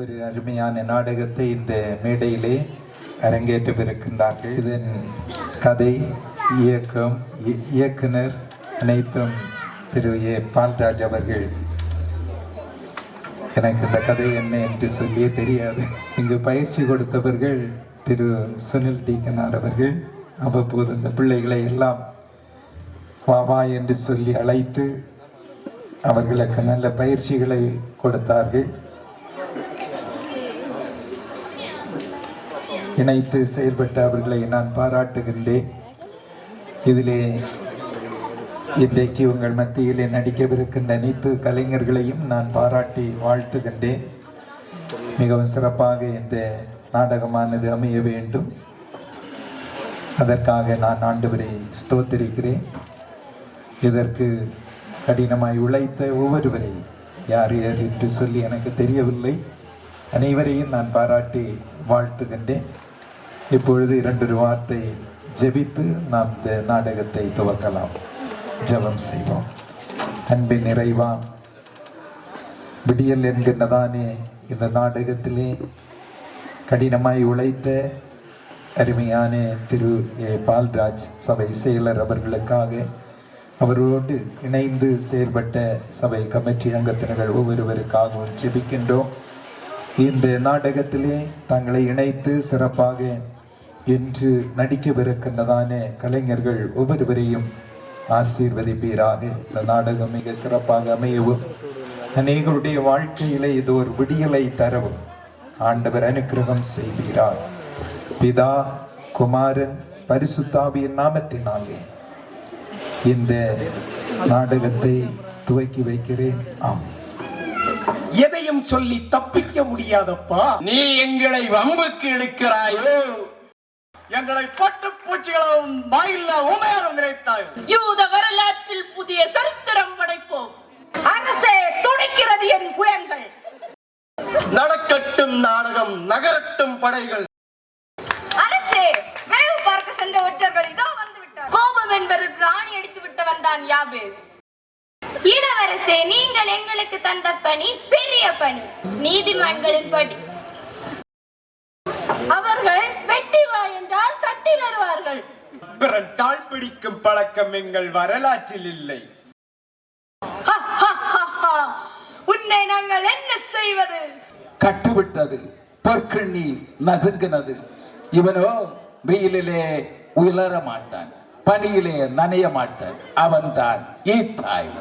ஒரு அருமையான நாடகத்தை இந்த மேடையிலே அரங்கேற்றவிருக்கின்றார்கள். இதன் கதை, இயக்கம், இயக்குனர் அனைத்தும் திரு ஏ பால்ராஜ் அவர்கள். எனக்கு இந்த கதை என்ன என்று சொல்லியே தெரியாது. இங்கு பயிற்சி கொடுத்தவர்கள் திரு சுனில் டீக்கனார் அவர்கள். அவ்வப்போது இந்த பிள்ளைகளை எல்லாம் வா என்று சொல்லி அழைத்து அவர்களுக்கு நல்ல பயிற்சிகளை கொடுத்தார்கள். இணைத்து செயல்பட்ட அவர்களை நான் பாராட்டுகின்றேன். இதிலே இன்றைக்கு உங்கள் மத்தியிலே நடிக்கவிருக்கின்ற அனைத்து கலைஞர்களையும் நான் பாராட்டி வாழ்த்துகின்றேன். மிகவும் சிறப்பாக இந்த நாடகமானது அமைய வேண்டும். அதற்காக நான் ஆண்டவரை ஸ்தோத்திரிக்கிறேன். இதற்கு கடினமாய் உழைத்த ஒவ்வொருவரையும் யார் யார் என்று சொல்லி எனக்கு தெரியவில்லை, அனைவரையும் நான் பாராட்டி வாழ்த்துகின்றேன். இப்பொழுது 2 வார்த்தை ஜெபித்து நாம் இந்த நாடகத்தை துவக்கலாம். ஜெபம் செய்வோம். அன்பின் நிறைவா, விடியல் என்கின்றதானே இந்த நாடகத்திலே கடினமாய் உழைத்த அருமையான திரு ஏ பால்ராஜ் சபை செயலர் அவர்களுக்காக, அவரோடு இணைந்து செயல்பட்ட சபை கமிட்டி அங்கத்தினர்கள் ஒவ்வொருவருக்காகவும் ஜெபிக்கின்றோம். இந்த நாடகத்திலே தங்களை இணைத்து சிறப்பாக இன்று நடிக்கவிருக்கின்றதான கலைஞர்கள் ஒவ்வொருவரையும் ஆசீர்வதிப்பீராக. இந்த நாடகம் மிக சிறப்பாக அமையவும், அநேகருடைய வாழ்க்கையில இது ஒரு விடியலை தரவும் ஆண்டவர் அனுக்கிரகம் செய்வீரார். பிதா, குமாரன், பரிசுத்தாவியின் நாமத்தினாலே இந்த நாடகத்தை துவக்கி வைக்கிறேன். ஆமென். எதையும் சொல்லி தப்பிக்க முடியாதப்பா. நீ எங்களை வம்புக்கு இழுக்கிறாயோ? எங்களை பட்டு பூச்சிகளும் வாயில்ல உமையாரும் நினைத்தாய். யூத வரலாற்றில் புதிய சரித்திரம் படைப்போம். அரசே, துடிக்கிறது என் புயங்கள். நடக்கட்டும் நாடகம், நகரட்டும் படைகள். அரசே, வேவு பார்க்க சென்ற ஒற்றர்கள் இதோ வந்து விட்டார். கோபம் என்பதற்கு ஆணி அடித்து விட்டவன் தான் யாபேஸ். இளவரசே, நீங்கள் எங்களுக்கு தந்த பணி பெரிய பணி. நீதிமான்களின் படி. அவர்கள் வெட்டி வா என்றால் தட்டி வருவார்கள். பிறந்தால் பிடிக்கும் பழக்கம் எங்கள் வரலாற்றில் இல்லை. உன்னை நாங்கள் என்ன செய்வது? கட்டுவிட்டது, பொற்கண்ணி நசுங்கினது. இவனோ வெயிலிலே உலர மாட்டான், பனியிலே நனைய மாட்டான். அவன்தான் ஈத்தாய்.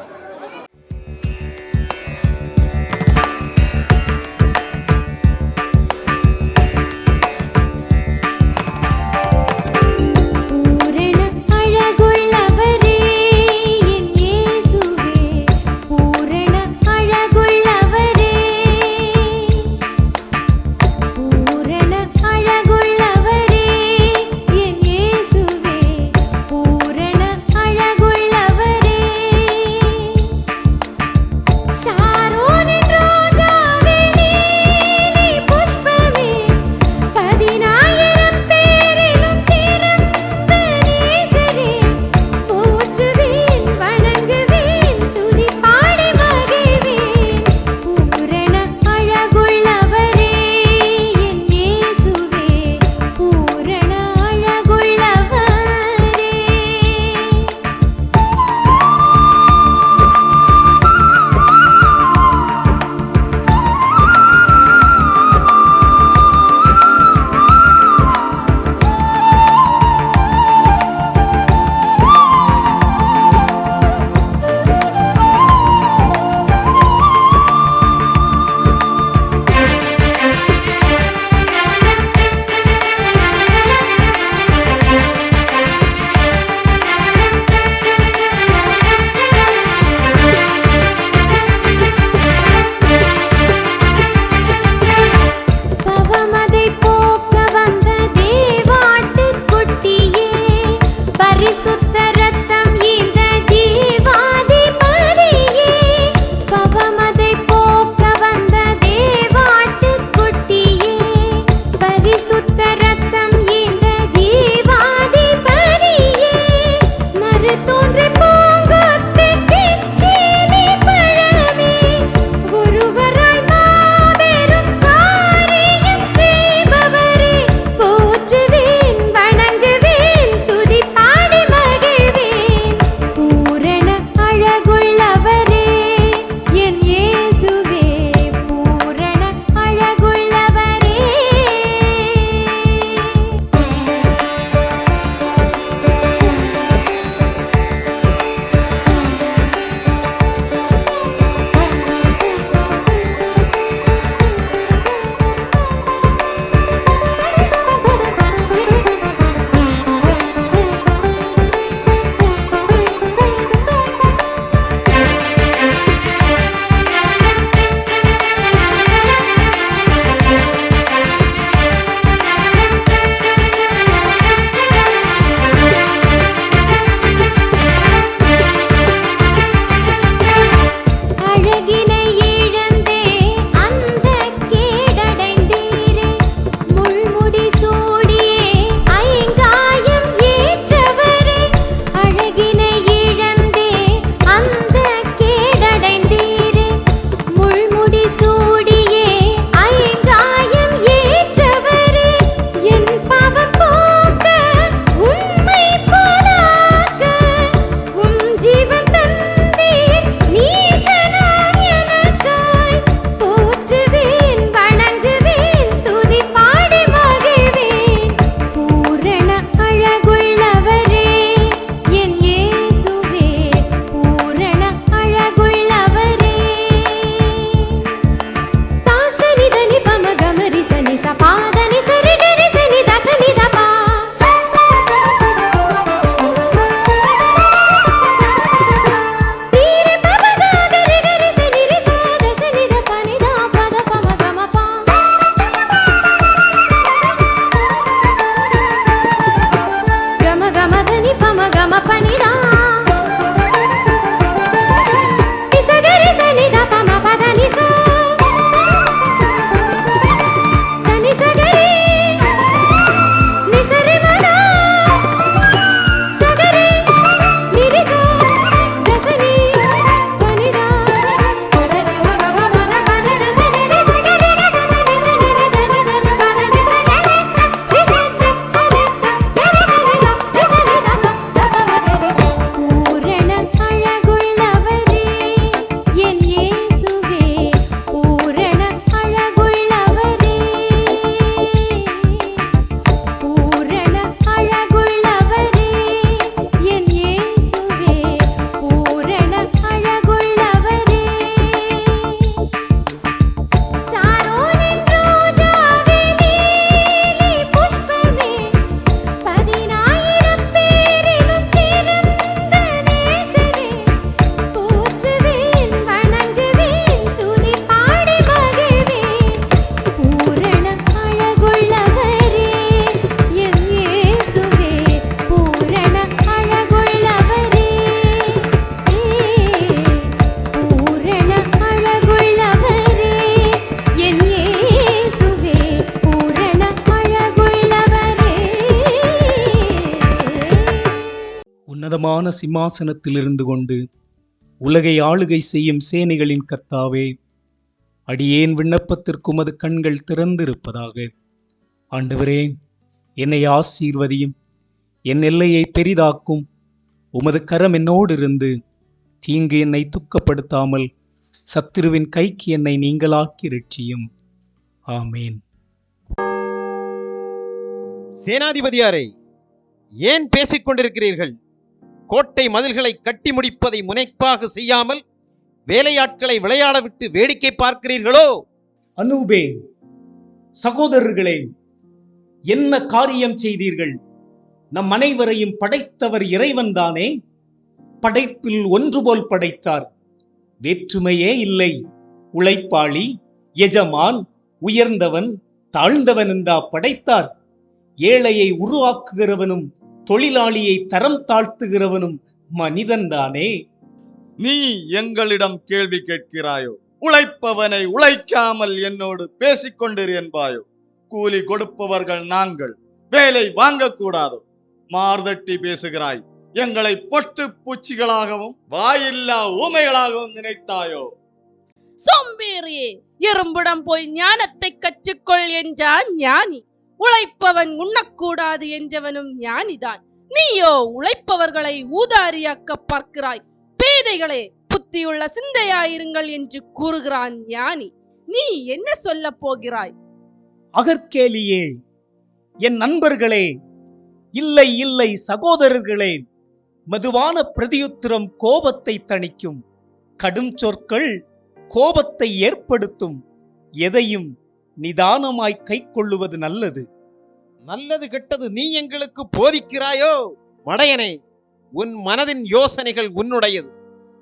உன்னதமான சிம்மாசனத்தில் இருந்து கொண்டு உலகை ஆளுகை செய்யும் சேனைகளின் கர்த்தாவே, அடியேன் விண்ணப்பத்திற்கு உமது கண்கள் திறந்திருப்பதாக. ஆண்டவரே, என்னை ஆசீர்வதியும், என் எல்லையை பெரிதாக்கும். உமது கரம் என்னோடு இருந்து தீங்கு என்னை துக்கப்படுத்தாமல் சத்துருவின் கைக்கு என்னை நீங்களாக்கி ரட்சியும். ஆமேன். சேனாதிபதியாரே, ஏன் பேசிக் கொண்டிருக்கிறீர்கள்? கோட்டை மதில்களை கட்டி முடிப்பதை முனைப்பாக செய்யாமல் வேலையாட்களை விளையாட விட்டு வேடிக்கை பார்க்கிறீர்களோ? அனூபே, சகோதரர்களே, என்ன காரியம் செய்தீர்கள்? நம் அனைவரையும் படைத்தவர் இறைவன்தானே. படைப்பில் ஒன்று போல் படைத்தார். வேற்றுமையே இல்லை. உழைப்பாளி, எஜமான், உயர்ந்தவன், தாழ்ந்தவன் என்றா படைத்தார். ஏழையை உருவாக்குகிறவனும் தொழிலாளியை தரம் தாழ்த்துகிறவனும் மனிதன்தானே. நீ எங்களிடம் கேள்வி கேட்கிறாயோ? உழைப்பவனை உழைக்காமல் என்னோடு பேசிக்கொண்டிரு என்பாயோ? கூலி கொடுப்பவர்கள் நாங்கள், வேலை வாங்கக்கூடாதோ? மார்தட்டி பேசுகிறாய். எங்களை பொட்டு பூச்சிகளாகவும் வாயில்லா ஊமைகளாகவும் நினைத்தாயோ? சோம்பேறியே, எறும்பிடம் போய் ஞானத்தை கற்றுக்கொள் என்றான் ஞானி. உழைப்பவன் உண்ணக்கூடாது என்றவனும் ஞானிதான். நீயோ உழைப்பவர்களை ஊதாரியாக்க பார்க்கிறாய். பேதைகளே, புத்தியுள்ள சிந்தையாயிருங்கள் என்று கூறுகிறான் ஞானி. நீ என்ன சொல்ல போகிறாய்? அகற்கேலியே, என் நண்பர்களே, இல்லை இல்லை சகோதரர்களே, மதுவான பிரதியுத்திரம் கோபத்தை தணிக்கும். கடும் சொற்கள் கோபத்தை ஏற்படுத்தும். எதையும் நிதானமாய் கை கொள்ளுவது நல்லது. நல்லது கெட்டது நீ எங்களுக்கு போதிக்கிறாயோ? மடையனே, உன் மனதின் யோசனைகள் உன்னுடையது.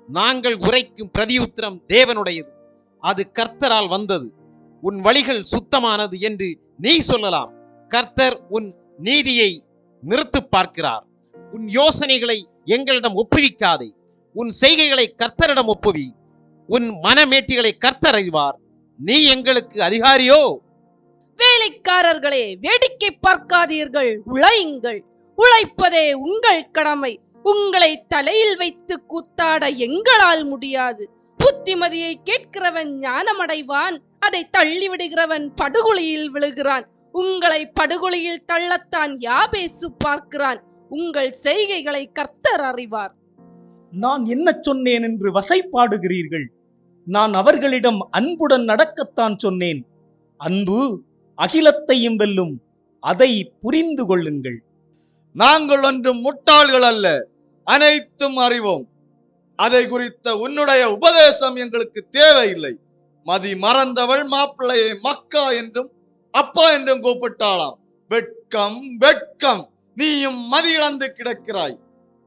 நாங்கள் உரைக்கும் பிரதியுத்திரம் தேவனுடையது. அது கர்த்தரால் வந்தது. உன் வழிகள் சுத்தமானது என்று நீ சொல்லலாம். கர்த்தர் உன் நீதியை நிறுத்து பார்க்கிறார். உன் யோசனைகளை எங்களிடம் ஒப்புவிக்காதே. உன் செய்கைகளை கர்த்தரிடம் ஒப்புவி. உன் மனமேட்டிகளை கர்த்தர் அறிவார். நீ எங்களுக்கு அதிகாரியோ? வேலைக்காரர்களே, வேடிக்கை பார்க்காதீர்கள், உழையுங்கள். உழைப்பதே உங்கள் கடமை. உங்களை தலையில் வைத்து கூத்தாட எங்களால் முடியாது. புத்திமதியை கேட்கிறவன் ஞானமடைவான். அதை தள்ளிவிடுகிறவன் படுகொலியில் விழுகிறான். உங்களை படுகொலியில் தள்ளத்தான் யாபேசு பார்க்கிறான். உங்கள் செய்கைகளை கர்த்தர் அறிவார். நான் என்ன சொன்னேன் என்று வசைப்பாடுகிறீர்கள்? நான் அவர்களிடம் அன்புடன் நடக்கத்தான் சொன்னேன். அன்பு அகிலத்தையும் வெல்லும். அதை புரிந்து கொள்ளுங்கள். நாங்கள் ஒன்றும் முட்டாள்கள் அல்ல, அனைத்தும் அறிவோம். அதை குறித்த உன்னுடைய உபதேசம் எங்களுக்கு தேவையில்லை. மதி மறந்தவள் மாப்பிள்ளையை மக்கா என்றும் அப்பா என்றும் கூப்பிட்டாளாம். வெட்கம் வெட்கம், நீயும் மதி இழந்து கிடக்கிறாய்.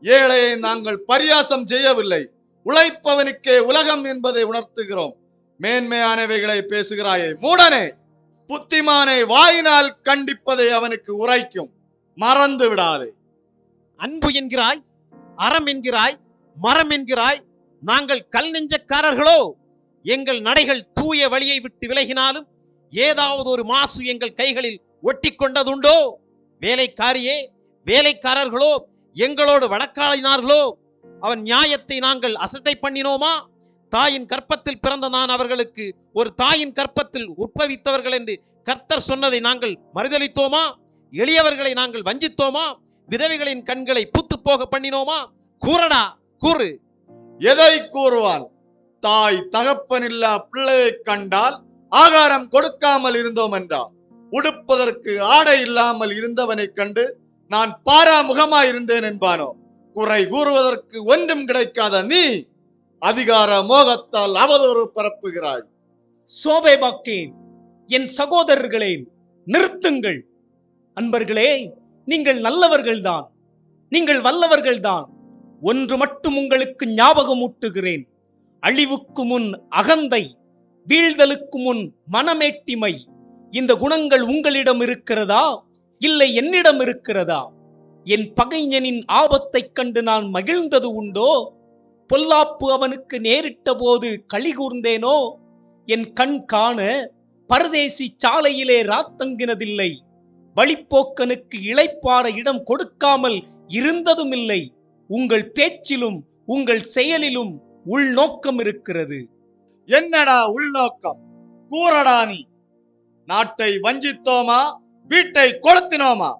ஏழையை நாங்கள் பரியாசம் செய்யவில்லை. உழைப்பவனுக்கே உலகம் என்பதை உணர்த்துகிறோம். மேன்மையானவைகளை பேசுகிறாயே மூடனே. புத்திமானை வாயினால் கண்டிப்பதை அவனுக்கு உரைக்கும். மறந்து விடாதே. அன்பு என்கிறாய், அறம் என்கிறாய், மரம் என்கிறாய். நாங்கள் கல் நெஞ்சக்காரர்களோ? எங்கள் நடைகள் தூய வழியை விட்டு விலகினாலும் ஏதாவது ஒரு மாசு எங்கள் கைகளில் ஒட்டி கொண்டதுண்டோ? வேலைக்காரியே, வேலைக்காரர்களோ எங்களோடு வழக்காடினார்களோ? அவன் நியாயத்தை நாங்கள் அசட்டை பண்ணினோமா? தாயின் கற்பத்தில் பிறந்த நான் அவர்களுக்கு ஒரு தாயின் கற்பத்தில் உட்பவித்தவர்கள் என்று கர்த்தர் சொன்னதை நாங்கள் மறுதலித்தோமா? எளியவர்களை நாங்கள் வஞ்சித்தோமா? விதவைகளின் கண்களை பூத்து போக பண்ணினோமா? கூறடா, கூறு. எதை கூறுவான்? தாய் தகப்பனில்லா பிள்ளையை கண்டால் ஆகாரம் கொடுக்காமல் இருந்தோம் என்றார். உடுப்பதற்கு ஆடை இல்லாமல் இருந்தவனை கண்டு நான் பாராமுகமாய் இருந்தேன் என்பானோ? குறை கூறுவதற்கு ஒன்றும் கிடைக்காத நீ அதிகார மோகத்தால் அவதூறு பரப்புகிறாய். சோபேபாக்கே, என் சகோதரர்களே, நிறுத்துங்கள். அன்பர்களே, நீங்கள் நல்லவர்கள்தான், நீங்கள் வல்லவர்கள்தான். ஒன்று மட்டும் உங்களுக்கு ஞாபகம் ஊட்டுகிறேன். அழிவுக்கு முன் அகந்தை, வீழ்தலுக்கு முன் மனமேட்டிமை. இந்த குணங்கள் உங்களிடம் இருக்கிறதா, இல்லை என்னிடம் இருக்கிறதா? என் பகைஞனின் ஆபத்தைக் கண்டு நான் மகிழ்ந்தது உண்டோ? பொல்லாப்பு அவனுக்கு நேரிட்ட போது களி கூர்ந்தேனோ? என் கண் காண பரதேசி சாலையிலே ராத்தங்கினதில்லை. வழிப்போக்கனுக்கு இளைப்பாற இடம் கொடுக்காமல் இருந்ததும் இல்லை. உங்கள் பேச்சிலும் உங்கள் செயலிலும் உள்நோக்கம் இருக்கிறது. என்னடா உள்நோக்கம்? கூறடா நீ. நாட்டை வஞ்சித்தோமா, வீட்டை கொளுத்தினோமா?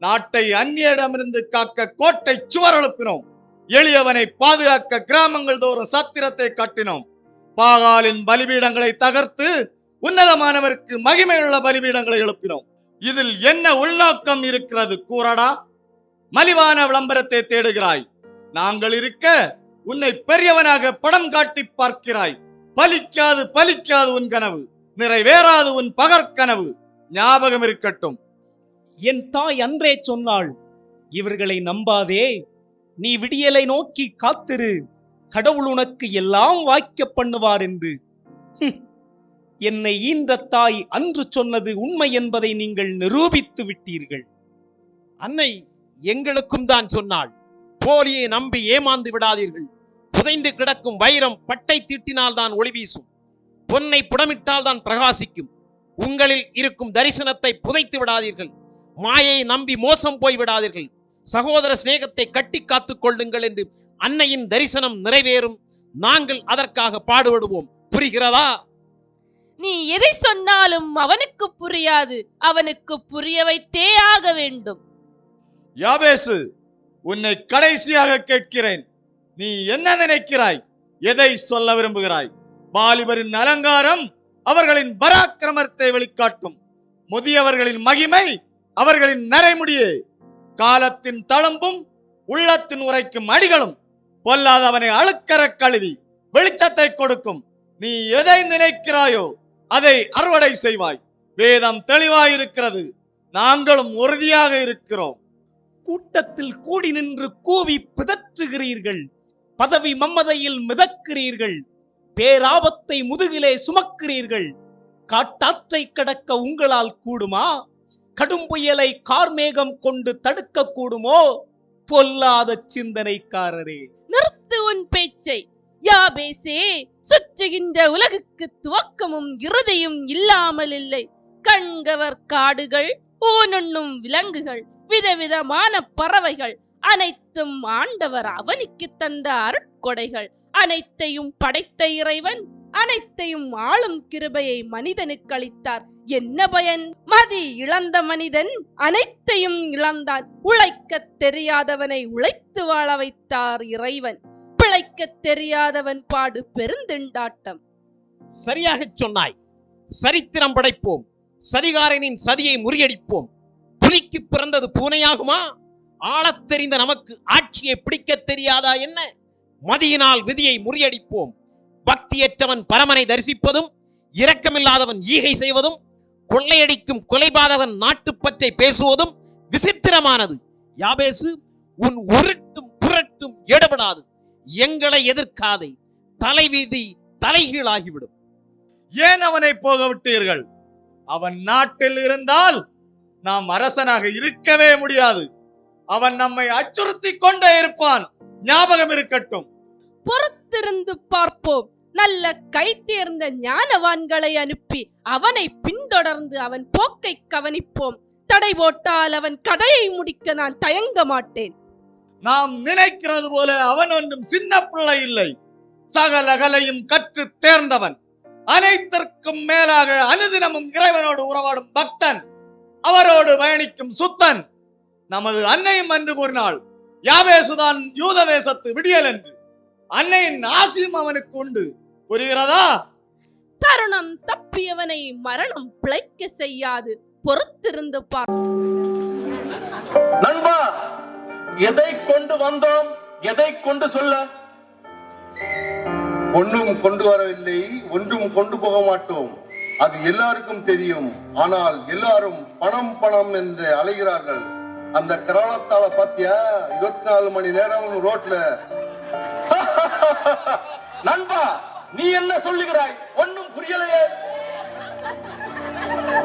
நாட்டை அந்நியரிடமிருந்து காக்க கோட்டை சுவர் எழுப்பினோம். எளியவனை பாதுகாக்க கிராமங்கள் தோறும் சத்திரத்தை கட்டினோம். பாகாலின் பலிபீடங்களை தகர்த்து உன்னதமானவருக்கு மகிமையுள்ள பலிபீடங்களை எழுப்பினோம். இதில் என்ன உள்நோக்கம் இருக்கிறது கூறடா? மலிவான விளம்பரத்தை தேடுகிறாய். நாங்கள் இருக்க உன்னை பெரியவனாக படம் காட்டி பார்க்கிறாய். பலிக்காது பலிக்காது உன் கனவு, நிறைவேறாது உன் பகற்கனவு. ஞாபகம் இருக்கட்டும். என் தாய் அன்றே சொன்னாள், இவர்களை நம்பாதே, நீ விடியலை நோக்கி காத்திரு, கடவுள் உனக்கு எல்லாம் வாய்க்க பண்ணுவார் என்று. என்னை ஈன்ற தாய் அன்று சொன்னது உண்மை என்பதை நீங்கள் நிரூபித்து விட்டீர்கள். அன்னை எங்களுக்கும் தான் சொன்னாள், போலியை நம்பி ஏமாந்து விடாதீர்கள். புதைந்து கிடக்கும் வைரம் பட்டை தீட்டினால் தான் ஒளி வீசும், பொன்னை புடமிட்டால் தான் பிரகாசிக்கும். உங்களில் இருக்கும் தரிசனத்தை புதைத்து விடாதீர்கள். மாயை நம்பி மோசம் போய் விடாதீர்கள். சகோதர சிநேகத்தை கட்டி காத்துக் கொள்ளுங்கள் என்று அன்னையின் தரிசனம் நிறைவேறும். நாங்கள் அதற்காக பாடுபடுவோம். புரிகிறதா? நீ எதை சொன்னாலும் அவனுக்கு புரியாது. அவனுக்கு புரிய வைத்தே ஆக வேண்டும். யாபேசு, உன்னை கடைசியாக கேட்கிறேன். நீ என்ன நினைக்கிறாய்? எதை சொல்ல விரும்புகிறாய்? வாலிபரின் அலங்காரம் அவர்களின் பராக்கிரமத்தை வெளிக்காட்டும். முதியவர்களின் மகிமை அவர்களின் நரைமுடியே. காலத்தின் தளம்பும் உள்ளத்தின் உரைக்கும் அடிகளும் பொல்லாதவனை அழுக்கற கழுவி வெளிச்சத்தை கொடுக்கும். நீ எதை நினைக்கிறாயோ அதை அறுவடை செய்வாய். வேதம் தெளிவாயிருக்கிறது. நாங்களும் உறுதியாக இருக்கிறோம். கூட்டத்தில் கூடி நின்று கூவி பிதற்றுகிறீர்கள். பதவி மம்மதையில் மிதக்கிறீர்கள். பேராபத்தை முதுகிலே சுமக்கிறீர்கள். காட்டாற்றை கடக்க உங்களால் கூடுமா? கடும் புயலை கார்மேகம் கொண்டு தடுக்க கூடுமோ? பொல்லாத சிந்தனைக்காரரே, நிறுத்து உன் பேச்சை. யாபேசே, சுற்றுகின்ற உலகுக்கு துவக்கமும் இறுதியும் இல்லாமல் இல்லை. கண்கவர் காடுகள், ஊனுண்ணும் விலங்குகள், விதவிதமான பறவைகள் அனைத்தும் ஆண்டவர் அவனுக்கு தந்த அருட்கொடைகள். அனைத்தையும் படைத்த இறைவன் அனைத்தையும் ஆளும் கிருபையை மனிதனுக்கு அளித்தார். என்ன பயன்? மதி இழந்த மனிதன் அனைத்தையும் இழந்தான். உழைக்க தெரியாதவனை உழைத்து வாழ வைத்தார் இறைவன். பிழைக்க தெரியாதவன் பாடு பெருந்திண்டாட்டம். சரியாக சொன்னாய். சரித்திரம் படைப்போம். சதிகாரனின் சதியை முறியடிப்போம். புலிக்கு பிறந்தது பூனையாகுமா? ஆளத் தெரிந்த நமக்கு ஆட்சியை பிடிக்க தெரியாதா என்ன? மதியினால் விதியை முறியடிப்போம். பக்தியற்றவன் பரமனை தரிசிப்பதும், இரக்கமில்லாதவன் ஈகை செய்வதும், கொள்ளையடிக்கும் கொலைபாதவன் நாட்டுப்பற்றை பேசுவதும் விசித்திரமானது. யாபேசு, உன் உருட்டும் புரட்டும் எடுபடாது. எங்களை எதிர்க்காதே. தலைவீதி தலைகீழாகிவிடும். ஏன் அவனை போக விட்டீர்கள்? அவன் நாட்டில் இருந்தால் நாம் அரசனாக இருக்கவே முடியாது. அவன் நம்மை அச்சுறுத்தி கொண்டே இருப்பான். ஞாபகம் இருக்கட்டும். பொறுத்திருந்து பார்ப்போம். நல்ல கை தேர்ந்த ஞானவான்களை அனுப்பி அவனை பின்தொடர்ந்து அவன் போக்கை கவனிப்போம். தடை போட்டால் அவன் கதையை முடிக்க நான் தயங்க மாட்டேன். நாம் நினைக்கிறது போல அவன் ஒன்றும் சின்ன பிள்ளை இல்லை. சகல கலையும் கற்று தேர்ந்தவன். அனைத்திற்கும் மேலாக அனுதினமும் இறைவனோடு உறவாடும் பக்தன். அவரோடு பயணிக்கும் சுத்தன். நமது அன்னையும் அன்று கூறினாள், யாபேசுதான் யூத தேசத்து விடியல் என்று. அன்னையின் ஆசியும் அவனுக்கு உண்டு. புரிகிறதா? தருணம் தப்பியவனை மரணம் பிழைக்க செய்யாது. பொறுத்திருந்து பார். நண்பா, எதை கொண்டு வந்தோம்? எதை கொண்டு சொல்ல? ஒன்றும் கொண்டு வரவில்லை, ஒன்றும் கொண்டு போக மாட்டோம். அது எல்லாருக்கும் தெரியும். ஆனால் எல்லாரும் பணம் பணம் என்று அலைகிறார்கள். அந்த கரோனத்தால பாத்தியா? 24 மணி நேரம் ரோட்ல. நண்பா, நீ என்ன சொல்லுகிறாய்? ஒன்னும் புரியலையே.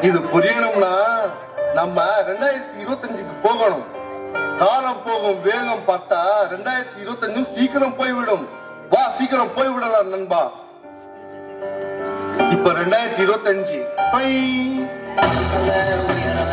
இது புரியணும்னா நம்ம 2025க்கு போகணும். காலம் போகும் வேகம் பார்த்தா 2025 சீக்கிரம் போய்விடும். வா, சீக்கிரம் போய்விடலாம் நண்பா. இப்ப 2025 உயரல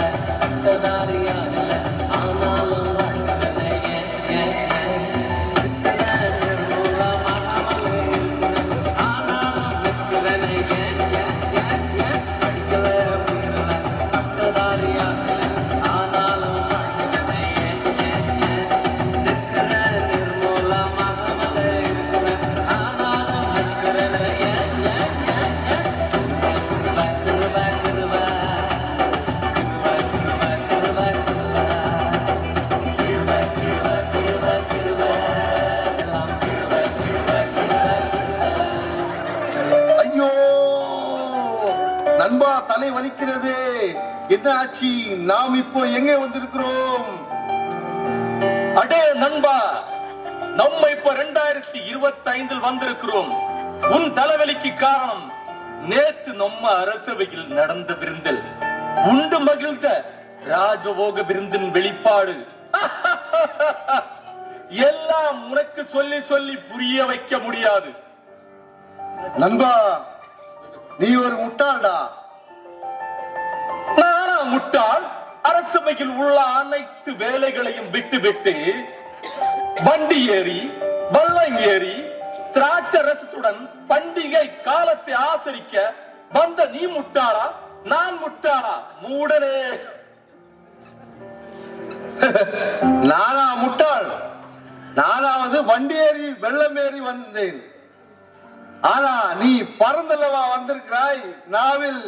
தலை வலிக்கிறது. என்ன ஆச்சு? நாம் இப்போ எங்கே வந்திருக்கிறோம்? அடே நண்பா, நம்ம இப்ப 2025 வந்திருக்கிறோம். உன் தலைவலிக்கு காரணம் நேத்து நம்ம அரசவையில் நடந்த விருந்தில் உண்டு மகிழ்ந்த ராஜபோக விருந்தின் வெளிப்பாடு. எல்லாம் உனக்கு சொல்லி சொல்லி புரிய வைக்க முடியாது. நண்பா, நீ ஒரு முட்டாள்டா. நானா முட்டாள்? அரசவையில் உள்ள அனைத்து வேலைகளையும் விட்டு வண்டி ஏறி வல்லம் ஏறி திராட்சை ரசத்துடன் பண்டிகை காலத்தை ஆசரிக்க வந்த நீ முட்டாளா? நான் முட்டாளா? மூடனே. நானா முட்டாள்? நானாவது வண்டி ஏறி வெள்ளம் ஏறி வந்தேன். ஆனா நீ பறந்தல்லவா வந்திருக்கிறாய், நாவில்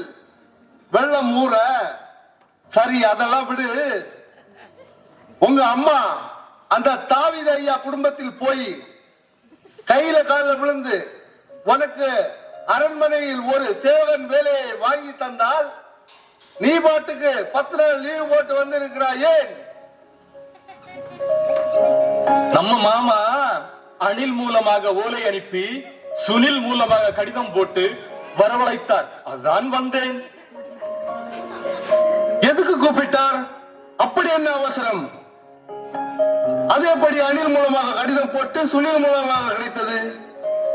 வெள்ளம் ஊற. சரி, அதெல்லாம் விடு. உங்க அம்மா அந்த தாவீது ஐயா குடும்பத்தில் போய் கையில காலில் விழுந்து உனக்கு அரண்மனையில் ஒரு சேவகன் வேலையை வாங்கி தந்தால் நீ பாட்டுக்கு 10 நாள் லீவ் போட்டு வந்திருக்கிறாய். ஏன்? நம்ம மாமா அனில் மூலமாக ஓலை அனுப்பி சுனில் மூலமாக கடிதம் போட்டு வரவழைத்தார். அதான் வந்தேன். எதுக்கு கூப்பிட்டார்? அப்படி என்ன அவசரம்? அது எப்படி அனில் மூலமாக கடிதம் போட்டு சுனில் மூலமாக கிடைத்தது?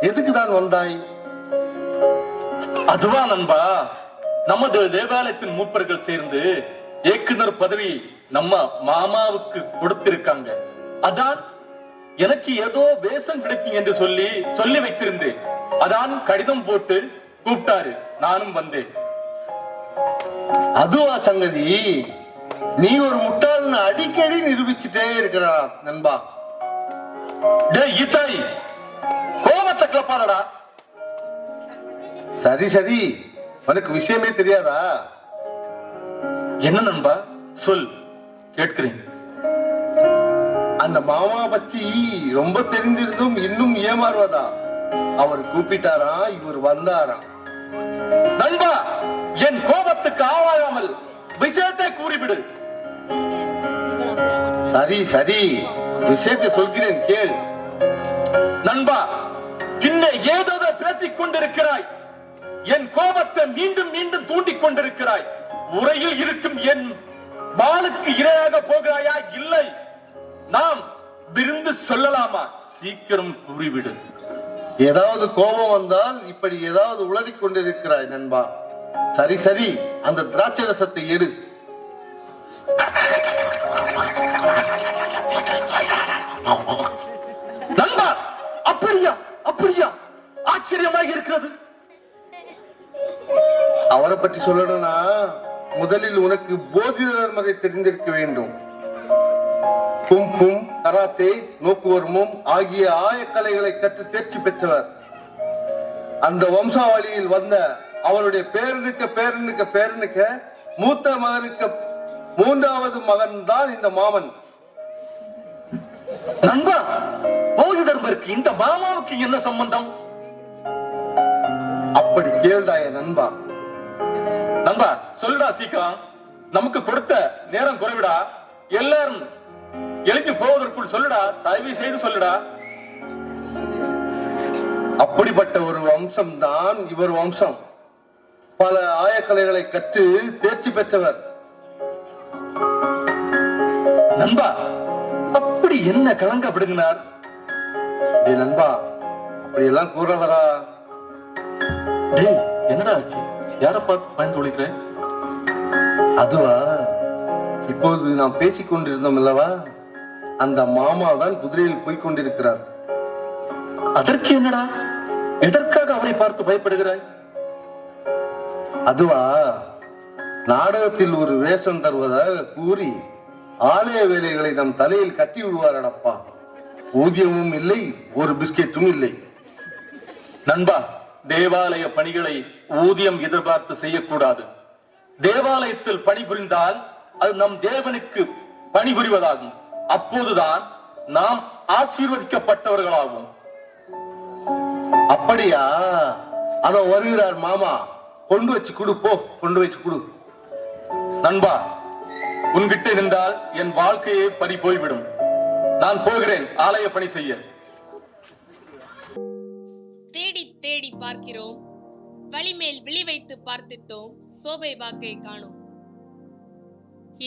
எதுக்கு தான் வந்தாய்? அதுவா நண்பா, நமது தேவாலயத்தின் மூப்பர்கள் சேர்ந்து இயக்குனர் பதவி நம்ம மாமாவுக்கு கொடுத்திருக்காங்க. அதான் எனக்கு ஏதோ வேஷம் கிடைக்கும் என்று சொல்லி வைத்திருந்தேன். அதான் கடிதம் போட்டு கூப்பிட்டாரு, நானும் வந்தேன். அதுவா சங்கதி? நீ ஒரு முட்டாள்னு அடிக்கடி நிரூபிச்சுட்டே இருக்கிறா நண்பா. டேய் ஈத்தாய், கோபத்தை கிளப்பாடா. சரி சரி, உனக்கு விஷயமே தெரியாதா? என்ன நண்பா, சொல், கேட்கிறேன். அந்த மாமா பற்றி ரொம்ப தெரிஞ்சிருந்தும் இன்னும் ஏமாறுவதா? அவர் கூப்பிட்டாரா, இவர் வந்தாரா? நண்பா, என் கோபத்துக்கு ஆளாகாமல் விஷயத்தை கூறிவிடு. சரி சரி, விஷயத்தை சொல்கிறேன், கேள். நண்பா, பின்னே ஏதோ பேசிக் கொண்டிருக்கிறாய். என் கோபத்தை மீண்டும் மீண்டும் தூண்டிக் கொண்டிருக்கிறாய். உரையில் இருக்கும் என் பாலுக்கு இரையாக போகிறாயா? இல்லை, நாம் விருந்து சொல்லலாமா? சீக்கிரம் கூறிவிடு. ஏதாவது கோபம் வந்தால் இப்படி ஏதாவது உளறிக் கொண்டிருக்கிறாய் நண்பா. சரி சரி, அந்த திராட்சை ரசத்தை எடு. நண்பா, அப்படியா? அப்படியா? ஆச்சரியமாக இருக்கிறது. அவரை பற்றி சொல்லணும்னா முதலில் உனக்கு போதி தர்மரை தெரிந்திருக்க வேண்டும். கும்பும் கராத்தே நோக்குவர்மம் ஆகிய ஆயக்கலைகளை கற்று தேர்ச்சி பெற்றவர். அந்த வம்சாவளியில் வந்த அவருடைய பேரனுக்கு மூத்த மகனுக்கு 3வது மகன் தான் இந்த மாமன். நண்பா, போதி தர்மருக்கு இந்த மாமாவுக்கு என்ன சம்பந்தம்? அப்படி கேள்டாய நண்பா. நண்பா, சொல்லுடா சீக்கிரம். நமக்கு கொடுத்த நேரம் குறைவிடா. எல்லாரும் எழுப்பி போவதற்குள் சொல்லுடா, தயவு செய்து சொல்லுடா. அப்படிப்பட்ட ஒரு வம்சம் தான் இவர் வம்சம். பல ஆயக்கலைகளை கற்று தேர்ச்சி பெற்றவர். நண்பா, அப்படி என்ன கலங்கப்படுகிறார்? நண்பா, அப்படி எல்லாம் கூறாதடா. டேய், என்னடா ஆச்சு? யாரை பார்த்து பயந்து ஒழிக்கிறேன்? அதுவா, இப்போது நாம் பேசிக் கொண்டிருந்தோம் அல்லவா, அந்த மாமா தான் குதிரையில் போய் கொண்டிருக்கிறார். அதற்கு என்னடா? எதற்காக அவரை பார்த்து பயப்படுகிறாய்? அதுவா, நாடகத்தில் ஒரு வேஷம் தருவதாக கூறி ஆலய வேலைகளை நம் தலையில் கட்டி விடுவாரடப்பா. ஊதியமும் இல்லை, ஒரு பிஸ்கெட்டும் இல்லை. நண்பா, தேவாலய பணிகளை ஊதியம் எதிர்பார்த்து செய்யக்கூடாது. தேவாலயத்தில் பணிபுரிந்தால் அது நம் தேவனுக்கு பணிபுரிவதாகும். அப்போதுதான் நாம் ஆசீர்வதிக்கப்பட்டவர்களாகும். அப்படியா? அதோ வருகிறார் மாமா. கொண்டு வச்சு கொடு, போ கொண்டு வச்சு கொடு. நண்பா, உன்கிட்ட நின்றால் என் வாழ்க்கையே பறி போய்விடும். நான் போகிறேன் ஆலய பணி செய்ய. தேடி தேடி பார்க்கிறோம், வழிமேல் விழி வைத்து பார்த்துட்டோம், சோபை பாக்கை காணோம்.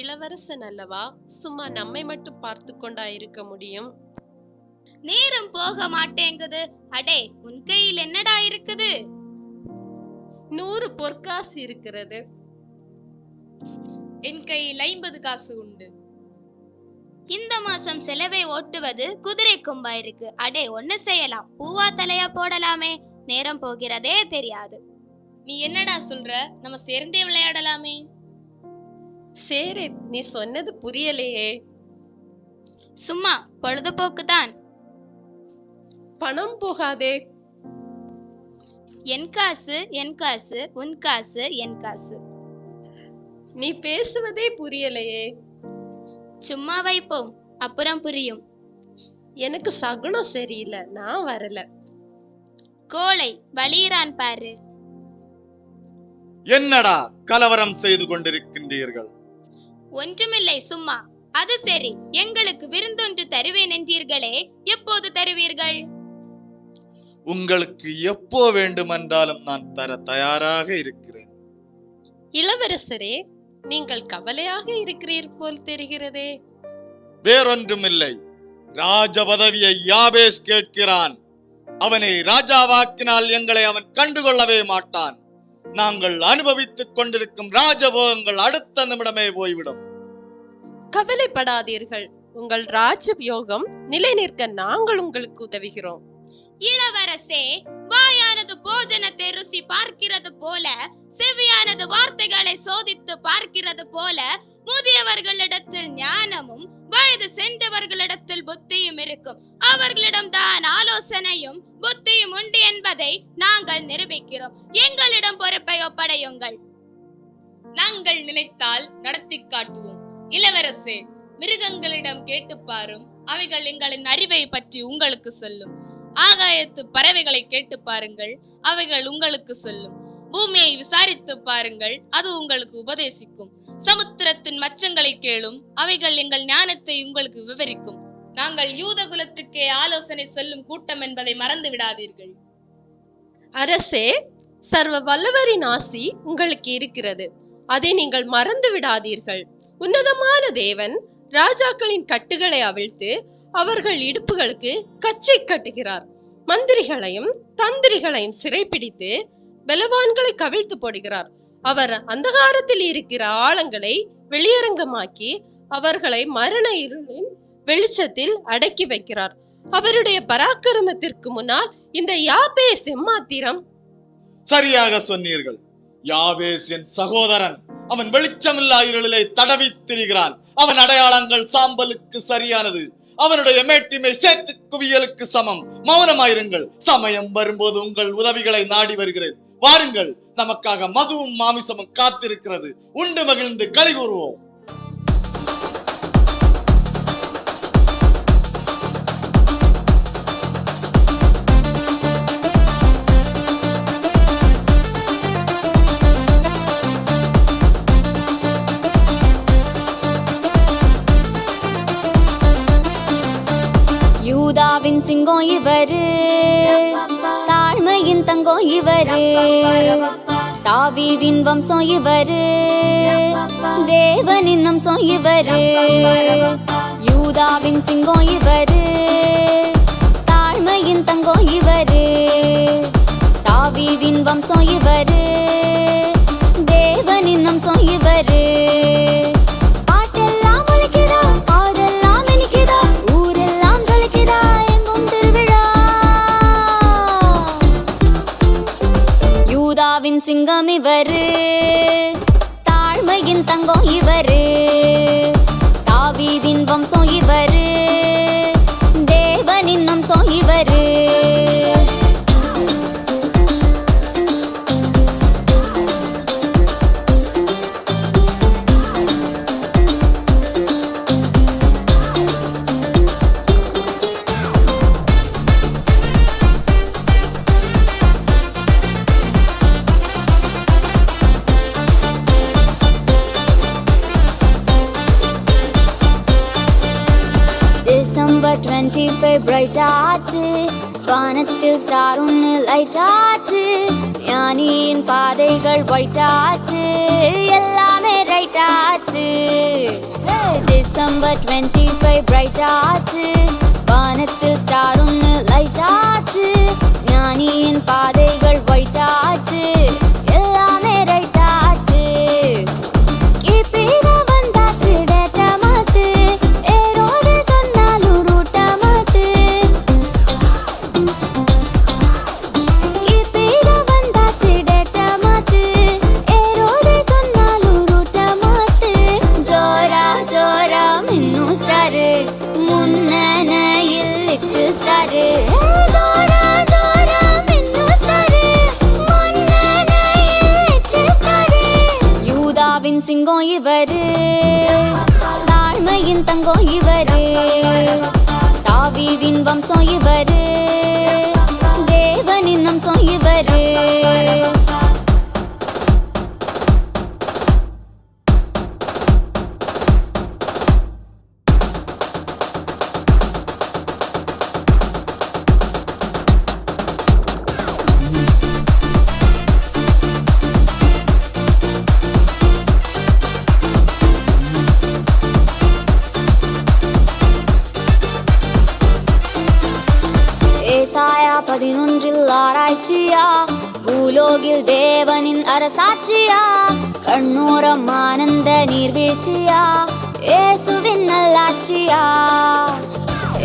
இளவரசன் அல்லவா, சும்மா நம்மை மட்டும் பார்த்து கொண்டா இருக்க முடியும்? நேரம் போக மாட்டேங்குது. அடே, உன் கையில் என்னடா இருக்குது? 100 பொற்காசு இருக்கிறது. என் கையில் 50 காசு உண்டு. இந்த மாசம் செலவை ஓட்டுவது குதிரை கொம்பா இருக்கு. அடே, ஒண்ணு செய்யலாம், பூவா தலையா போடலாமே, நேரம் போகிறதே தெரியாது. நீ என்னடா சொல்ற? நம்ம சேர்ந்தே விளையாடலாமே. சரி, நீ சொன்னது புரியலையே. சும்மா பொழுதுபோக்கு தான். பணம் போகாதே. என் காசு என் காசு, உன் காசு என் காசு. நீ பேசுவதே புரியலையே. சும்மா வைப்போம், அப்புறம் புரியும். எனக்கு சகுனம் சரியில்லை, நான் வரல. கோழை வலியிறான் பாரு. என்னடா கலவரம் செய்து கொண்டிருக்கின்றீர்கள்? ஒன்றுமில்லை, சும்மா. அது சரி, எங்களுக்கு விருந்தொன்று தருவேன் என்றீர்களே, எப்போது தருவீர்கள்? உங்களுக்கு எப்போ வேண்டுமென்றாலும் நான் தர தயாராக இருக்கிறேன். இளவரசரே, நீங்கள் கவலையாக இருக்கிறீர் போல் தெரிகிறதே. வேறொன்றுமில்லை, ராஜ பதவியை யாபேஸ் கேட்கிறான். அவனை ராஜாவாக்கினால் எங்களை அவன் கண்டுகொள்ளவே மாட்டான். நாங்கள் அனுபவித்துக் கொண்டிருக்கும் ராஜபோகங்கள் அடுத்த நிமிடமே போய்விடும். கவலைப்படாதீர்கள், உங்கள் ராஜயோகம் நிலை நிற்க நாங்கள் உங்களுக்கு உதவுகிறோம். இளவரசே, வாயானது போஜனத்தை ருசி பார்க்கிறது போல, செவியானது வார்த்தைகளை சோதித்து பார்க்கிறது போல, முதியவர்களிடத்தில் ஞானமும் வயது சென்றவர்களிடத்தில் புத்தியும் இருக்கும். அவர்களிடம் தான் ஆலோசனையும் புத்தியும் உண்டு என்பதை நாங்கள் நிரூபிக்கிறோம். எங்களிடம் பொறுப்பை ஒப்படையுங்கள். நாங்கள் நினைத்தால் நடத்தி காட்டுவோம். இளவரசே, மிருகங்களிடம் கேட்டு பாரும், அவைகள் எங்களின் அறிவை பற்றி உங்களுக்கு சொல்லும். ஆகாயத்து பறவைகளை கேட்டு பாருங்கள், அவைகள் உங்களுக்கு சொல்லும். பூமியை விசாரித்து பாருங்கள், அது உங்களுக்கு உபதேசிக்கும். சமுத்திரத்தின் மச்சங்களை கேளும், அவைகள் எங்கள் ஞானத்தை உங்களுக்கு விவரிக்கும். நாங்கள் யூத குலத்துக்கே ஆலோசனை சொல்லும் கூட்டம் என்பதை மறந்து விடாதீர்கள். அரசே, சர்வ வல்லவரின் ஆசி உங்களுக்கு இருக்கிறது, அதை நீங்கள் மறந்து விடாதீர்கள். உன்னதமான தேவன் ராஜாக்களின் கட்டுகளை அவிழ்த்து அவர்கள் இடுப்புகளுக்கு கச்சை கட்டுகிறார். மந்திரிகளையும் தந்திரிகளையும் சிறைப்பிடித்து பலவான்களை கவிழ்த்து போடுகிறார். அவர் அந்தகாரத்தில் இருக்கிற ஆழங்களை வெளியரங்கமாக்கி அவர்களை மரண இருளின் வெளிச்சத்தில் அடக்கி வைக்கிறார். அவருடைய பராக்கிரமத்திற்கு முன்னால் இந்த யாபேஸ் எம்மாத்திரம்? சரியாக சொன்னீர்கள். யாபேஸ் என் சகோதரன். அவன் வெளிச்சமில்லா இருளிலே தடவி திரிகிறான். அவன் அடையாளங்கள் சாம்பலுக்கு சரியானது. அவனுடைய மேட்டிமை சேற்று குவியலுக்கு சமம். மௌனமாயிருங்கள். சமயம் வரும்போது உங்கள் உதவிகளை நாடி வருகிறேன். வாருங்கள், நமக்காக மதுவும் மாமிசமும் காத்திருக்கிறது. உண்டு மகிழ்ந்து களி கூறுவோம். யூதாவின் சிங்கம் இவரு, தாழ்மையின் தங்கம் இவரு, தாவீதின் வம்சம் இவரு, தேவனின் அம்சம் இவரு. யூதாவின் சிங்கம் இவரு, தாழ்மையின் தங்கம் இவரு, தாவீதின் வம்சம் இவரு, தேவனின் அம்சம் இவரு. சிங்கம் இவரு, தாழ்மையின் தங்கம் இவரு, தாவீதின் வம்சம் இவரு, தேவனின் அம்சம் இவரு. 25 பிரைட் ஆச்சு, வானத்தில் ஸ்டார் ஒன்று லைட் ஆச்சு, ஞானியின் பாதைகள் ஒயிட் ஆச்சு, எல்லாமே ரைட் ஆச்சு. டிசம்பர் 25 பிரைட் ஆச்சு, வானத்தில் ஸ்டார் ஒன்று லைட் ஆச்சு, ஞானியின் பாதைகள் ஒயிட் ஆச்சு, எல்லாமே ரைட் ஆச்சு. கிபில வந்தாச்சு டேட்டா மாத்து, ஏரோது சொன்னாலும் ரூட்டா மாத்து. கிபில வந்தாச்சு டேட்டா மாத்து, ஏரோது சொன்னாலும் ரூட்டா மாத்து. ஜோரா ஜோரா மின்னு ஸ்டாரு, முன்னணையில் லிட்டு ஸ்டாரு. ஜோரா ஜோரா மின்னு ஸ்டாரு, முன்னணையில் லிட்டு ஸ்டாரு. யூதாவின் சிங்கம் இவரு, தாழ்மையின் தங்கம் இவரு, தாவீதின் வம்சம் இவரு, தேவனின் அம்சம் இவரு. ஏசாயா 11 ஆராய்ச்சியா, பூலோகில் தேவனின் அரசாட்சியா, கண்ணோரம் ஆனந்த நீர்வீழ்ச்சியா, இயேசுவின் நல்லாட்சியா.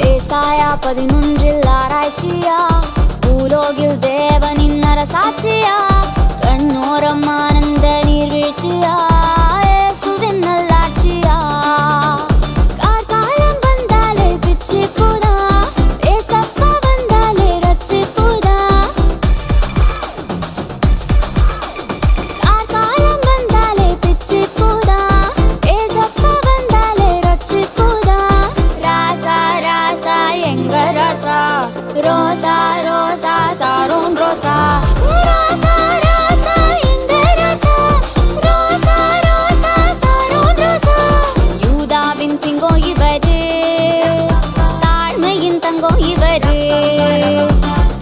ஏசாயா 11 ஆராய்ச்சியா, பூலோகில் தேவனின் அரசாட்சியா, கண்ணோரம் ஆனந்த நீர்வீழ்ச்சியா, இயேசுவின் நல்லாட்சியா. காலம் வந்தாலே பிச்சு புதா, ஏசப்பா வந்தாலே ரச்சு புதா. காலம் வந்தாலே பிச்சு புதா, ஏசப்பா வந்தாலே ரச்சு புதா. ராசா ராசா எங்க ராசா, ரோசா ரோசா சாரோன் ரோசா. ராசா ராசா எங்க ராசா, ரோசா ரோசா சாரோன் ரோசா. யூதாவின் சிங்கம் இவரு, தாழ்மையின் தங்கம் இவரு,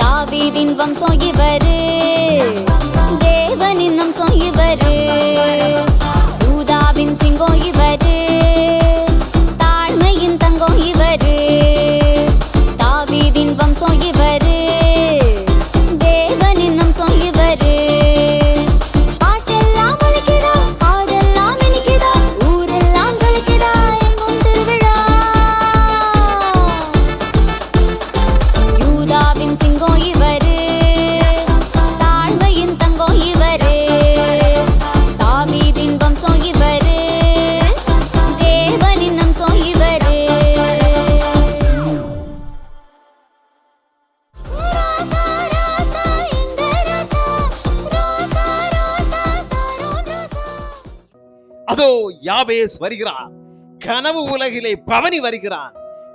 தாவீதின் வம்சம் இவரு, தேவனின் அம்சம் இவரு. யூதாவின் சிங்கம் இவரு, தாழ்மையின் தங்கம் இவரு, தாவீதின் வம்சம் இவரு, தேவனின் அம்சம் இவரு. பாட்டெல்லாம் ஒலிக்குதா, காதெல்லாம் இனிக்குதா, ஊரெல்லாம் சொல்லிக்குதா, எங்கும் திருவிழா. யூதாவின் சிங்கம் இவரு, தாழ்மையின் தங்கம் இவரு, தாவீதின் வம்சம் இவரு, தேவனின் அம்சம் இவரு. ராசா ராசா எங்க ராசா, ரோசா ரோசா சாரோன் ரோசா. அதோ யாபேஸ் வருகிறான், கனவு உலகிலே பவனி வருகிறான்,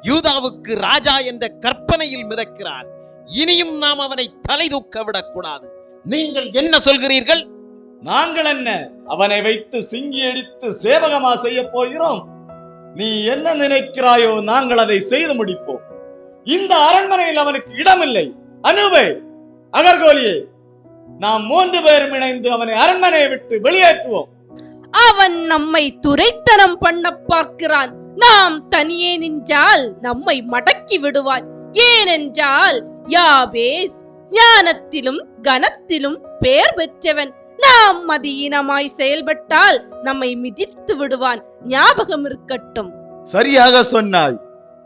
யூதாவுக்கு ராஜா என்ற கற்பனையில் மிதக்கிறான். இனியும் நாம் அவனை தலை தூக்க விடக்கூடாது. நீங்கள் என்ன சொல்கிறீர்கள்? நாங்கள் என்ன அவனை வைத்து சிங்கி அடித்து சேவகமா செய்ய போகிறோம்? நீ என்ன நினைக்கிறாயோ நாங்கள் அதை செய்து முடிப்போம். இந்த அரண்மனையில் அவனுக்கு இடமில்லை. அனுபே, அகர்கோலியே, நாம் 3 பேரும் இணைந்து அவனை அரண்மனையை விட்டு வெளியேற்றுவோம். அவன் நம்மை துரைத்தனம் பண்ண பார்க்கிறான். நாம் தனியே நின்றால் நம்மை மடக்கி விடுவான். ஏனென்றால் யாபேஸ் ஞானத்திலும் கனத்திலும் பெயர் பெற்றவன். நாம் மதியினமாய் செயல்பட்டால் நம்மை மிதித்து விடுவான். ஞாபகம் இருக்கட்டும். சரியாக சொன்னாய்.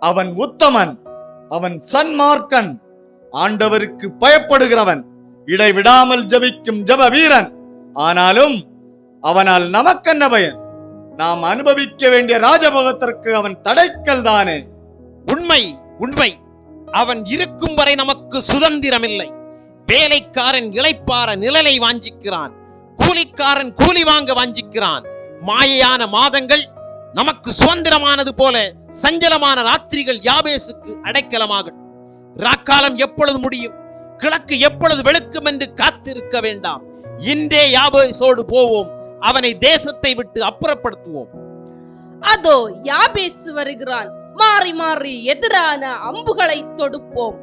அவன் உத்தமன், அவன் சன்மார்க்கன், ஆண்டவருக்கு பயப்படுகிறவன், இடைவிடாமல் ஜபிக்கும் ஜப வீரன். ஆனாலும் அவனால் நமக்கென்ன பயன்? நாம் அனுபவிக்க வேண்டிய ராஜபோகத்திற்கு அவன் தடைக்கல் தானே. உண்மை உண்மை. அவன் இருக்கும் வரை நமக்கு சுதந்திரம் இல்லை. வேலைக்காரன் இளைப்பாற நிழலை வாஞ்சிக்கிறான், கூலிக்காரன் கூலி வாங்க வாஞ்சிக்கிறான். மாயையான மாதங்கள் நமக்கு சுதந்திரமானது போல சஞ்சலமான ராத்திரிகள் யாபேசுக்கு அடைக்கலமாகட்டும். ராக்காலம் எப்பொழுது முடியும், கிழக்கு எப்பொழுது வெளுக்கும் என்று காத்திருக்க வேண்டாம். இன்றே யாபேசோடு போவோம், அவனை தேசத்தை விட்டு அப்புறப்படுத்துவோம். அதோ யாபேசு வருகிறான். மாறி மாறி எதிரான அம்புகளை தொடுப்போம்.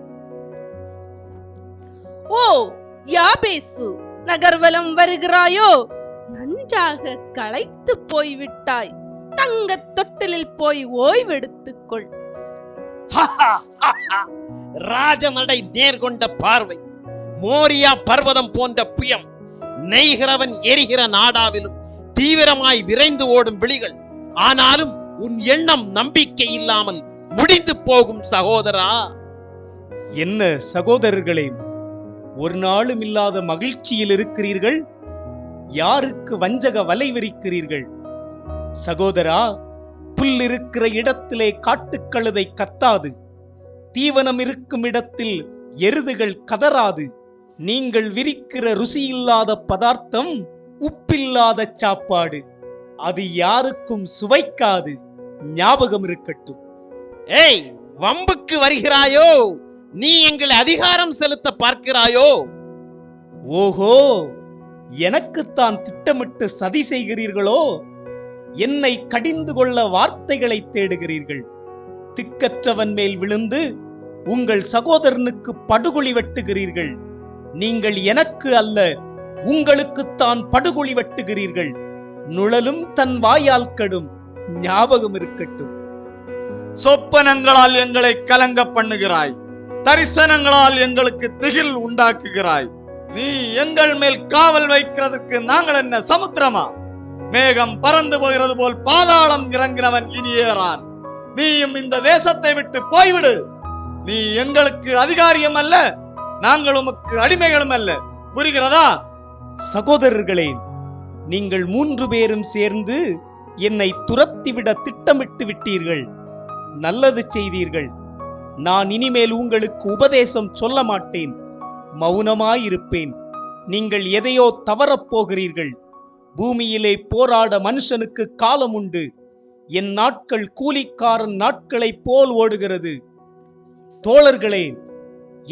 ஓ யாபேசு, நகர்வலம் வருகிறாயோ? நன்றாக களைத்து போய்விட்டாய். தங்க தொட்டிலில் போய் ஓய்வெடுத்துக்கொள். ராஜநடை நேர்கொண்ட பார்வை, மோரியா பர்வதம் போன்ற புயம், நெய்கிறவன் எரிகிற நாடாவிலும் தீவிரமாய் விரைந்து ஓடும் விழிகள். ஆனாலும் உன் எண்ணம் நம்பிக்கை இல்லாமல் முடிந்து போகும் சகோதரா. என்ன சகோதரர்களே, ஒரு நாளும் இல்லாத மகிழ்ச்சியில் இருக்கிறீர்கள்? யாருக்கு வஞ்சக வலை விரிக்கிறீர்கள்? சகோதரா, புல் இருக்கிற இடத்திலே காட்டுக்கழுதை கத்தாது, தீவனம் இருக்கும் இடத்தில் எருதுகள் கதறாது. நீங்கள் விரிக்கிற ருசியில்லாத பதார்த்தம் உப்பில்லாத சாப்பாடு, அது யாருக்கும் சுவைக்காது. ஞாபகம் இருக்கட்டும். ஏய், வம்புக்கு வருகிறாயோ? நீ எங்களை அதிகாரம் செலுத்த பார்க்கிறாயோ? ஓஹோ, எனக்குத்தான் திட்டமிட்டு சதி செய்கிறீர்களோ? என்னை கடிந்து கொள்ள வார்த்தைகளை தேடுகிறீர்கள். திக்கற்றவன் மேல் விழுந்து உங்கள் சகோதரனுக்கு படுகொலி வெட்டுகிறீர்கள். நீங்கள் எனக்கு அல்ல, உங்களுக்குத்தான் படுகொலி வெட்டுகிறீர்கள். நுழலும் தன் வாயால் கடும். ஞாபகம் இருக்கட்டும். சொப்பனங்களால் எங்களை கலங்க பண்ணுகிறாய், தரிசனங்களால் எங்களுக்கு திகில் உண்டாக்குகிறாய். நீ எங்கள் மேல் காவல் வைக்கிறதுக்கு நாங்கள் என்ன சமுத்திரமா? மேகம் பறந்து போகிறது போல் பாதாளம் இறங்கினவன் இனியேறான். நீயும் இந்த தேசத்தை விட்டு போய்விடு. நீ எங்களுக்கு அதிகாரியும் அல்ல, நாங்கள் உமக்கு அடிமைகளும் அல்ல. புரிகிறதா? சகோதரர்களே, நீங்கள் 3 பேரும் சேர்ந்து என்னை துரத்திவிட திட்டமிட்டு விட்டீர்கள். நல்லது செய்தீர்கள். நான் இனிமேல் உங்களுக்கு உபதேசம் சொல்ல மாட்டேன், மௌனமாயிருப்பேன். நீங்கள் எதையோ தவறப் போகிறீர்கள். பூமியிலே போராட மனுஷனுக்கு காலம் உண்டு. என் நாட்கள் கூலிக்காரன் நாட்களைப் போல் ஓடுகிறது. தோழர்களே,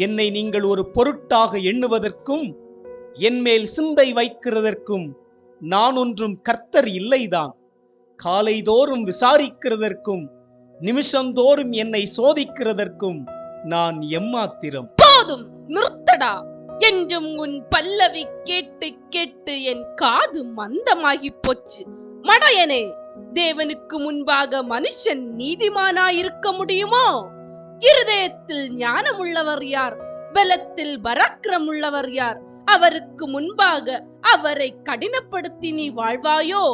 என்னை நீங்கள் ஒரு பொருட்டாக எண்ணுவதற்கும் என்மேல் சிந்தை வைக்கிறதற்கும் நான் ஒன்றும் கர்த்தர் இல்லைதான். காலைதோறும் விசாரிக்கிறதற்கும் நிமிஷந்தோறும் என்னை சோதிக்கிறதற்கும் நான் எம்மாத்திரம். போதும், நிறுத்தடா. என்றும் உன் பல்லவி கேட்டு கேட்டு என் காது மந்தமாகி போச்சு. மடையனே, தேவனுக்கு முன்பாக மனுஷன் நீதிமானாயிருக்க முடியுமோ? இருதயத்தில் ஞானம் உள்ளவர் யார்? பலத்தில் பராக்கிரம் உள்ளவர் யார்? அவருக்கு முன்பாக அவரை கடினப்படுத்தி நீ வாழ்வாயோ?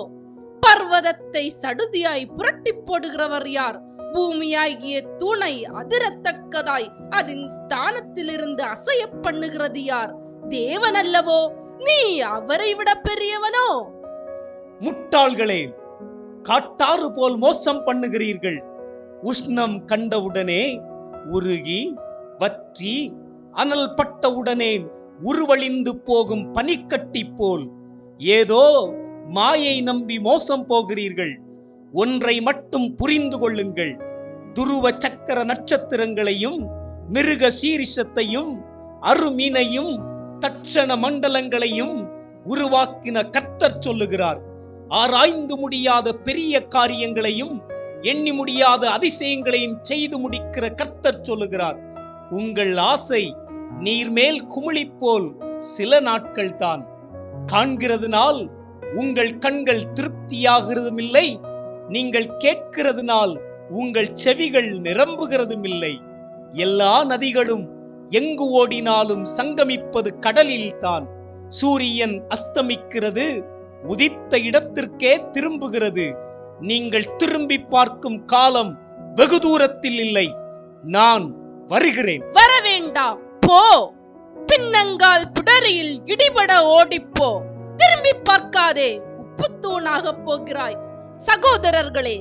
பர்வதத்தை சடுதியாய் புரட்டி போடுகிறவர் யார்? பூமியாகிய தூணை அதிரத்தக்கதாய் அதன் ஸ்தானத்திலிருந்து அசைய பண்ணுகிறது யார்? தேவன் அல்லவோ? நீ அவரை விட பெரியவனோ? முட்டாள்களே, காட்டாறு போல் மோசம் பண்ணுகிறீர்கள். உஷ்ணம் கண்டவுடனே உருகி வற்றி அனல் பட்டவுடனே உருவழிந்து போகும் பனிக்கட்டி போல் ஏதோ மாயை நம்பி மோசம் போகிறீர்கள். ஒன்றை மட்டும் புரிந்து கொள்ளுங்கள். துருவ சக்கர நட்சத்திரங்களையும் மிருக சீரிஷத்தையும் அருமீனையும் தட்சண மண்டலங்களையும் உருவாக்கின கர்த்தர் சொல்லுகிறார். ஆராய்ந்து முடியாத பெரிய காரியங்களையும் எண்ணி முடியாத அதிசயங்களையும் செய்து முடிக்கிற கர்த்தர் சொல்லுகிறார். உங்கள் ஆசை நீர்மேல் குமிழி போல் சில நாட்கள் தான். காண்கிறதுனால் உங்கள் கண்கள் திருப்தியாகிறதும் இல்லை, நீங்கள் கேட்கிறதுனால் உங்கள் செவிகள் நிரம்புகிறதும் இல்லை. எல்லா நதிகளும் எங்கு ஓடினாலும் சங்கமிப்பது கடலில் தான். சூரியன் அஸ்தமிக்கிறது, உதித்த இடத்திற்கே திரும்புகிறது. நீங்கள் திரும்பி பார்க்கும் காலம் வெகு தூரத்தில் இல்லை. நான் வருகிறேன். வர வேண்டாம், போ. பின்னங்கால் புடரியில் இடிபட ஓடிப்போ. திரும்பி பார்க்காதே, உப்பு தூணாக போகிறாய். சகோதரர்களே,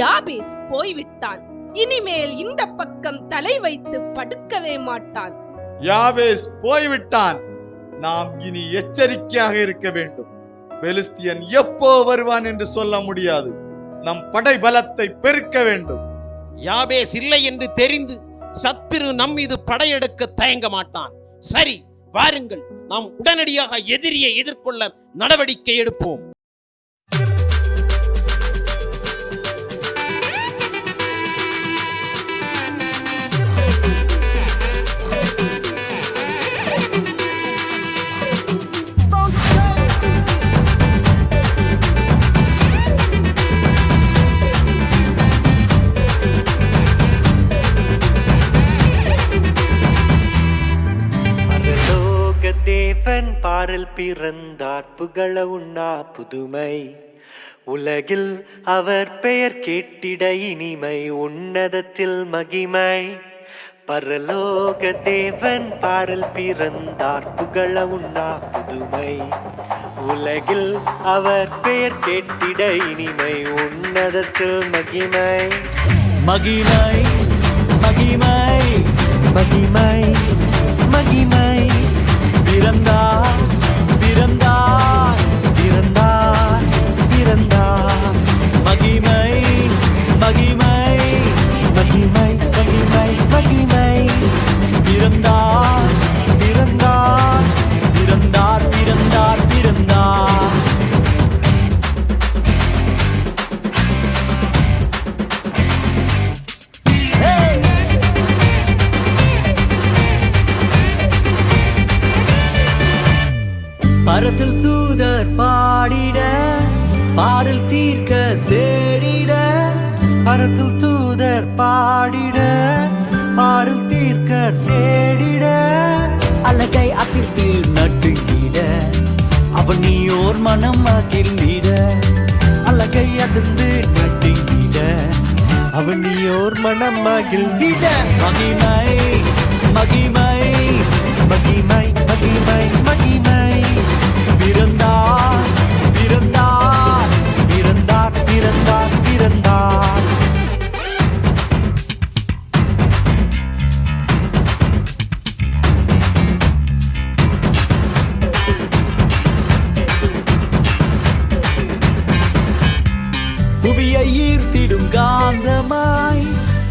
யாபேஸ் போய்விட்டான். இனிமேல் இந்த பக்கம் தலை வைத்து படுக்கவே மாட்டான். யாபேஸ் போய்விட்டான். நாம் இனி எச்சரிக்கையாக இருக்க வேண்டும். பெலிஸ்தியன் எப்போ வருவான் என்று சொல்ல முடியாது. நம் படை பலத்தை பெருக்க வேண்டும். யாபேஸ் இல்லை என்று தெரிந்து சத்துரு நம் மீது படையெடுக்க தயங்க மாட்டான். சரி, வாருங்கள், நாம் உடனடியாக எதிரியை எதிர்கொள்ள நடவடிக்கை எடுப்போம். தேவன் பாரில் பிறந்தார் புகழ உண்ணா புதுமை உலகில் அவர் பெயர் கேட்டிட இனிமை உன்னதத்தில் மகிமை பரலோக தேவன் பாரில் பிறந்தார் புகழ உண்ணா புதுமை உலகில் அவர் பெயர் கேட்டிட இனிமை உன்னதத்தில் மகிமை மகிமை மகிமை மகிமை மகிமை பிறந்தார் பிறந்தார் பிறந்தார் பிறந்தார் மகிமை மகிமை மகிமை மகிமை மகிமை பிறந்தார் பிறந்தார் பிறந்தார் பிறந்தார் பிறந்தார் பரத்தில் தூதர் பாடிட பாரில் தீர்க்க தேடிட பரத்தில் தூதர் பாடிட பாரில் தீர்க்க தேடிட அழகை அதிர்த்து நட்டுங்கிட அவன் நீயோர் மனம் மகிழ்ந்திட அழகை அதிர்ந்து நட்டுங்கிட அவன் நீயோர் மனம் மகிழ்ந்திட மகிமை மகிமை மகிமை மகிமை மகிமை பிறந்தார் பிறந்தார் பிறந்தார் பிறந்தார் பிறந்தார் புவியை ஈர்த்திடும் காந்தமாய்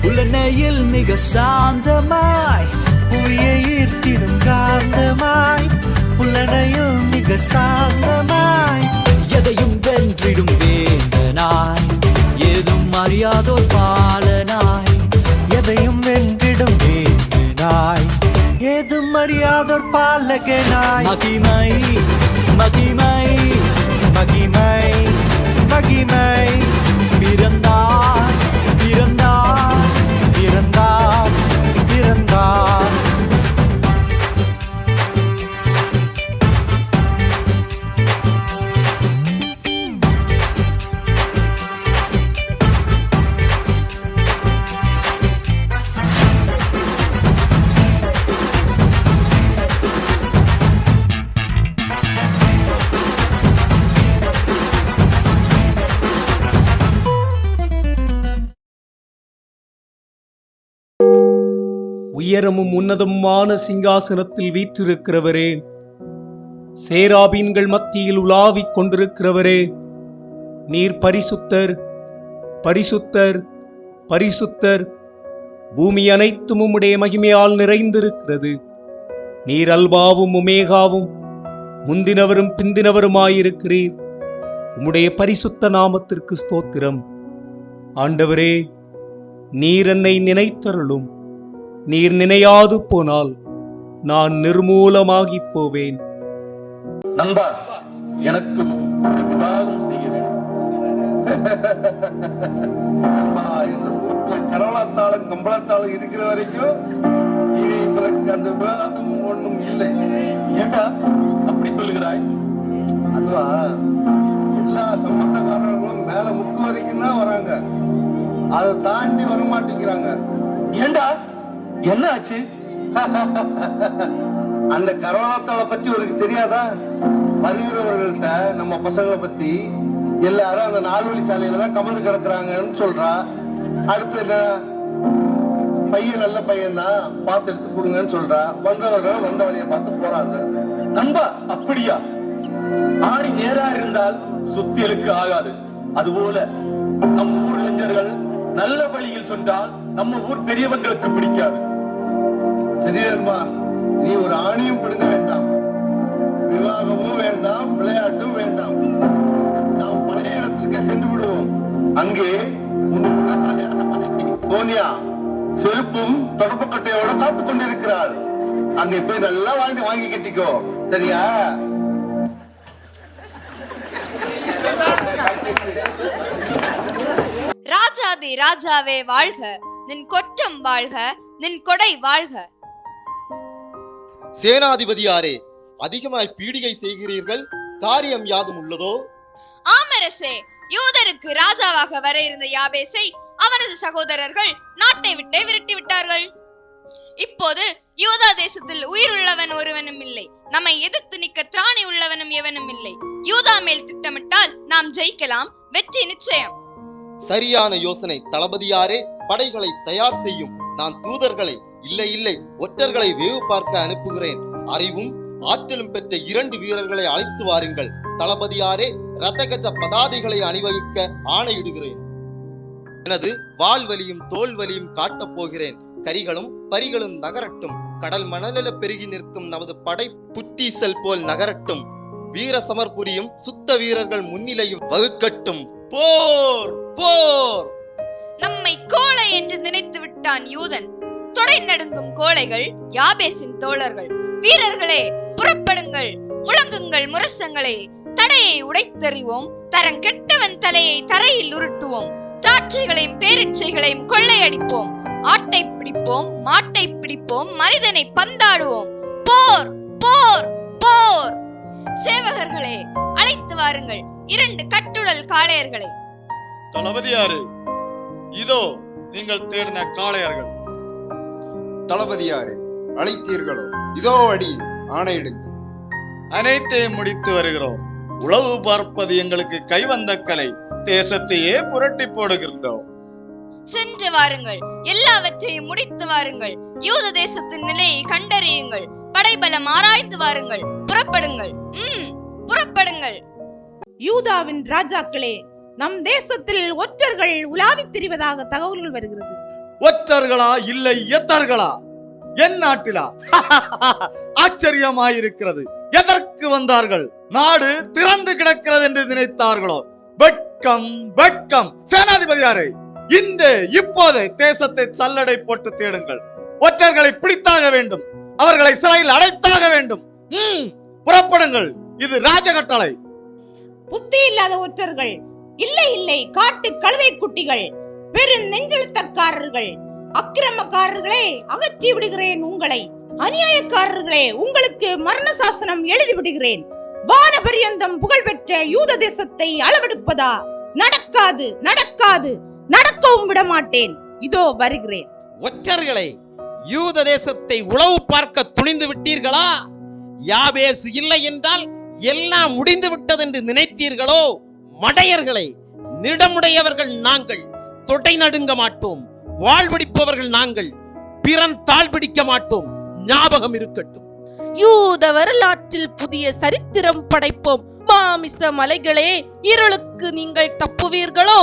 உலனையில் மிக சாந்தமாய் புவியை ஈர்த்திடும் காந்தமாய் புலனையில் மிக சாந்தமாய் எதையும் வென்றிடும் வேந்தனாய் ஏதும் அறியாதோர் பாலனாய் எதையும் வென்றிடும் வேந்தனாய் ஏதும் அறியாதோர் பாலகனாய் மகிமை மகிமை மகிமை மகிமை பிறந்தார் பிறந்தார் பிறந்தார் பிறந்தார் உயரமும் உன்னதமான சிங்காசனத்தில் வீற்றிருக்கிறவரே, சேராபீன்கள் மத்தியில் உலாவிக் கொண்டிருக்கிறவரே, நீர் பரிசுத்தர் பரிசுத்தர் பரிசுத்தர். பூமி அனைத்தும் உம்முடைய மகிமையால் நிறைந்திருக்கிறது. நீர் அல்பாவும் ஒமேகாவும் முந்தினவரும் பிந்தினவருமாயிருக்கிறீர். உம்முடைய பரிசுத்த நாமத்திற்கு ஸ்தோத்திரம். ஆண்டவரே, நீர் என்னை நினைத்தருளும். நீர் நினையாது போனால் நான் நிர்மூலமாகிப் போவேன். நண்பா, எனக்கு விவாகம் செய்ய வேண்டும். இந்த வீட்டுல கரவளத்தாலும் கம்பளத்தாலும் இருக்கிற வரைக்கும் இது இவருக்கு அந்த விவாதம் ஒண்ணும் இல்லை. ஏண்டா அப்படி சொல்லுகிறாய்? அதுவா, எல்லா சம்பந்தக்காரர்களும் மேல முக்கு வரைக்கும் தான் வராங்க, அதை தாண்டி வர மாட்டேங்கிறாங்க. ஏண்டா என்ன ஆச்சு? அந்த கரவளத்தாளை பத்தி உனக்கு தெரியாதா? வருகிறவர்கள்ட்ட நம்ம பசங்களை பத்தி எல்லாரும் அந்த 4 வழிச்சாலையில தான் கமந்து கிடக்குறாங்கன்னு சொல்றா. அடுத்து என்ன, பையன் நல்ல பையன் தான், பார்த்து எடுத்து கொடுங்கன்னு சொல்றா. வந்தவர்கள் வந்த வழியை பார்த்து போறாங்க. நண்பா, அப்படியா? ஆணி நேரா இருந்தால் சுத்தியலுக்கு ஆகாது. அதுபோல நம் ஊர் இளைஞர்கள் நல்ல வழியில் சொன்னால் நம்ம ஊர் பெரியவர்களுக்கு பிடிக்காது. சரி நண்பா, நீ ஒரு ஆணியும் பிடுங்க வேண்டாம், விவாகமும் வேண்டாம், விளையாட்டும் வேண்டாம். நாம் பழைய இடத்திற்கே சென்று விடுவோம். அங்கே சோனியா செருப்பும் தொடப்பக்கட்டையோட காத்து கொண்டிருக்கிறாள். அங்கே போய் நல்லா வாங்கி கட்டிக்கோ, சரியா? ராஜாதி ராஜாவே வாழ்க, நின் கொற்றம் வாழ்க, நின் கொடை வாழ்க. சேனாதிபதியாரே, அதிகமாய் பீடிகை செய்கிறீர்கள்? காரியம் யாதும் உள்ளதோ? ஆமரசே, யூதருக்கு ராஜாவாக வர இருந்த யாபேசை அவரது சகோதரர்கள் நாட்டை விட்டே விரட்டி விட்டார்கள். இப்போது யூதா தேசத்தில் உயிருள்ளவன் ஒருவனும் இல்லை. நம்மை எதிர்த்து நிற்க திராணி உள்ளவனும் எவனும் இல்லை. யூதா மேல் திட்டமிட்டால் நாம் ஜெயிக்கலாம். வெற்றி நிச்சயம். சரியான யோசனை தளபதியாரே. படைகளை தயார் செய்யும். நான் தூதர்களை இல்லை ஒற்றர்களை வேவு பார்க்க அனுப்புகிறேன். அறிவும் ஆற்றலும் பெற்ற 2 வீரர்களை அழைத்து வாருங்கள். தளபதியாரே, ரதகஜ பதாதைகளை அணிவகுக்க ஆணையிடுகிறேன். எனது வால்வலியும் தோல்வலியும் காட்டப் போகிறேன். கரிகளும் பரிகளும் நகரட்டும். கடல் மணலில பெருகி நிற்கும் நமது படை புற்றீசல் போல் நகரட்டும். வீர சமர்புரியும் சுத்த வீரர்கள் முன்னிலையும் வகுக்கட்டும். போர் போர்! நம்மை கோழை என்று நினைத்து விட்டான் யூதன். தொடை நடுங்கும் கோழைகள் யாபேசின் தோழர்கள். வீரர்களே, புறப்படுங்கள். முழங்குங்கள் முரசங்களே. தடையை உடைத்தெறிவோம். தரம் கெட்டவன் தலையை தரையில் உருட்டுவோம். திராட்சைகளையும் பேரிச்சைகளையும் கொள்ளையடிப்போம். ஆட்டை பிடிப்போம், மாட்டை பிடிப்போம், மனிதனை பந்தாடுவோம். போர் போர் போர்! சேவகர்களே, அழைத்து வாருங்கள் 2 கட்டுடல் காளையர்களை. தளபதியாரே, இதோ நீங்கள் தேடின காளையர்கள். தளபதியாரே, அழைத்தீர்களோ? இதோ அடி, ஆணையிடுங்கள். அனைத்தையும் முடித்து வருகிறோம். உளவு பார்ப்பது எங்களுக்கு கைவந்த கலை. தேசத்தையே புரட்டி போடுகின்றோம். சென்று வாருங்கள். எல்லாவற்றையும் முடித்து வாருங்கள். யூத தேசத்தின் நிலையை கண்டறியுங்கள். படைபலம் ஆராய்ந்து வாருங்கள். புறப்படுங்கள். புறப்படுங்கள். யூதாவின் ராஜாக்களே, நம் தேசத்தில் ஒற்றர்கள் உலாவித் திரிவதாக தகவல்கள் வருகிறது. ஒற்றர்களா இல்லை எத்தர்களா? என் நாட்டிலா? ஆச்சரியமாயிருக்கிறது. எதற்கு வந்தார்கள்? நாடு திறந்து கிடக்கிறது என்று நினைத்தார்களோ? வெட்கம் வெட்கம்! சேனாதிபதியாரே, இன்று இப்போதே தேசத்தை சல்லடை போட்டு தேடுங்கள். ஒற்றர்களை பிடித்தாக வேண்டும். அவர்களை சிறையில் அடைத்தாக வேண்டும். புறப்படுங்கள். இது ராஜகட்டளை. புத்தி இல்லாத ஒற்றர்கள்! இல்லை, காட்டு கழுதை குட்டிகள், பெரும் நெஞ்செழுத்தக்காரர்கள், அக்கிரமக்காரர்களே, அகற்றி விடுகிறேன் உங்களை. அநியாயக்காரர்களே, உங்களுக்கு மரண சாசனம் எழுதி விடுகிறேன். வானபரியந்தம் புகழ்பெற்ற யூத தேசத்தை அளவெடுப்பதா? நடக்காது, நடக்காது, நடக்கவும் விட மாட்டேன். இதோ வருகிறேன். ஒற்றர்களே, யூத தேசத்தை உளவு பார்க்க துணிந்து விட்டீர்களா? யாபேசு இல்லை என்றால் எல்லாம் முடிந்து விட்டது என்று நினைத்தீர்களோ? மடையர்களே, நிடமுடையவர்கள் நாங்கள். தொடை நடுங்க மாட்டோம். வாழ்பிடிப்பவர்கள் நாங்கள். பிறன் தாழ் பிடிக்க மாட்டோம். ஞாபகம் இருக்கட்டும். யூத வரலாற்றில் புதிய சரித்திரம் படைப்போம். மாமிச மலைகளே, இருளுக்கு நீங்கள் தப்புவீர்களோ?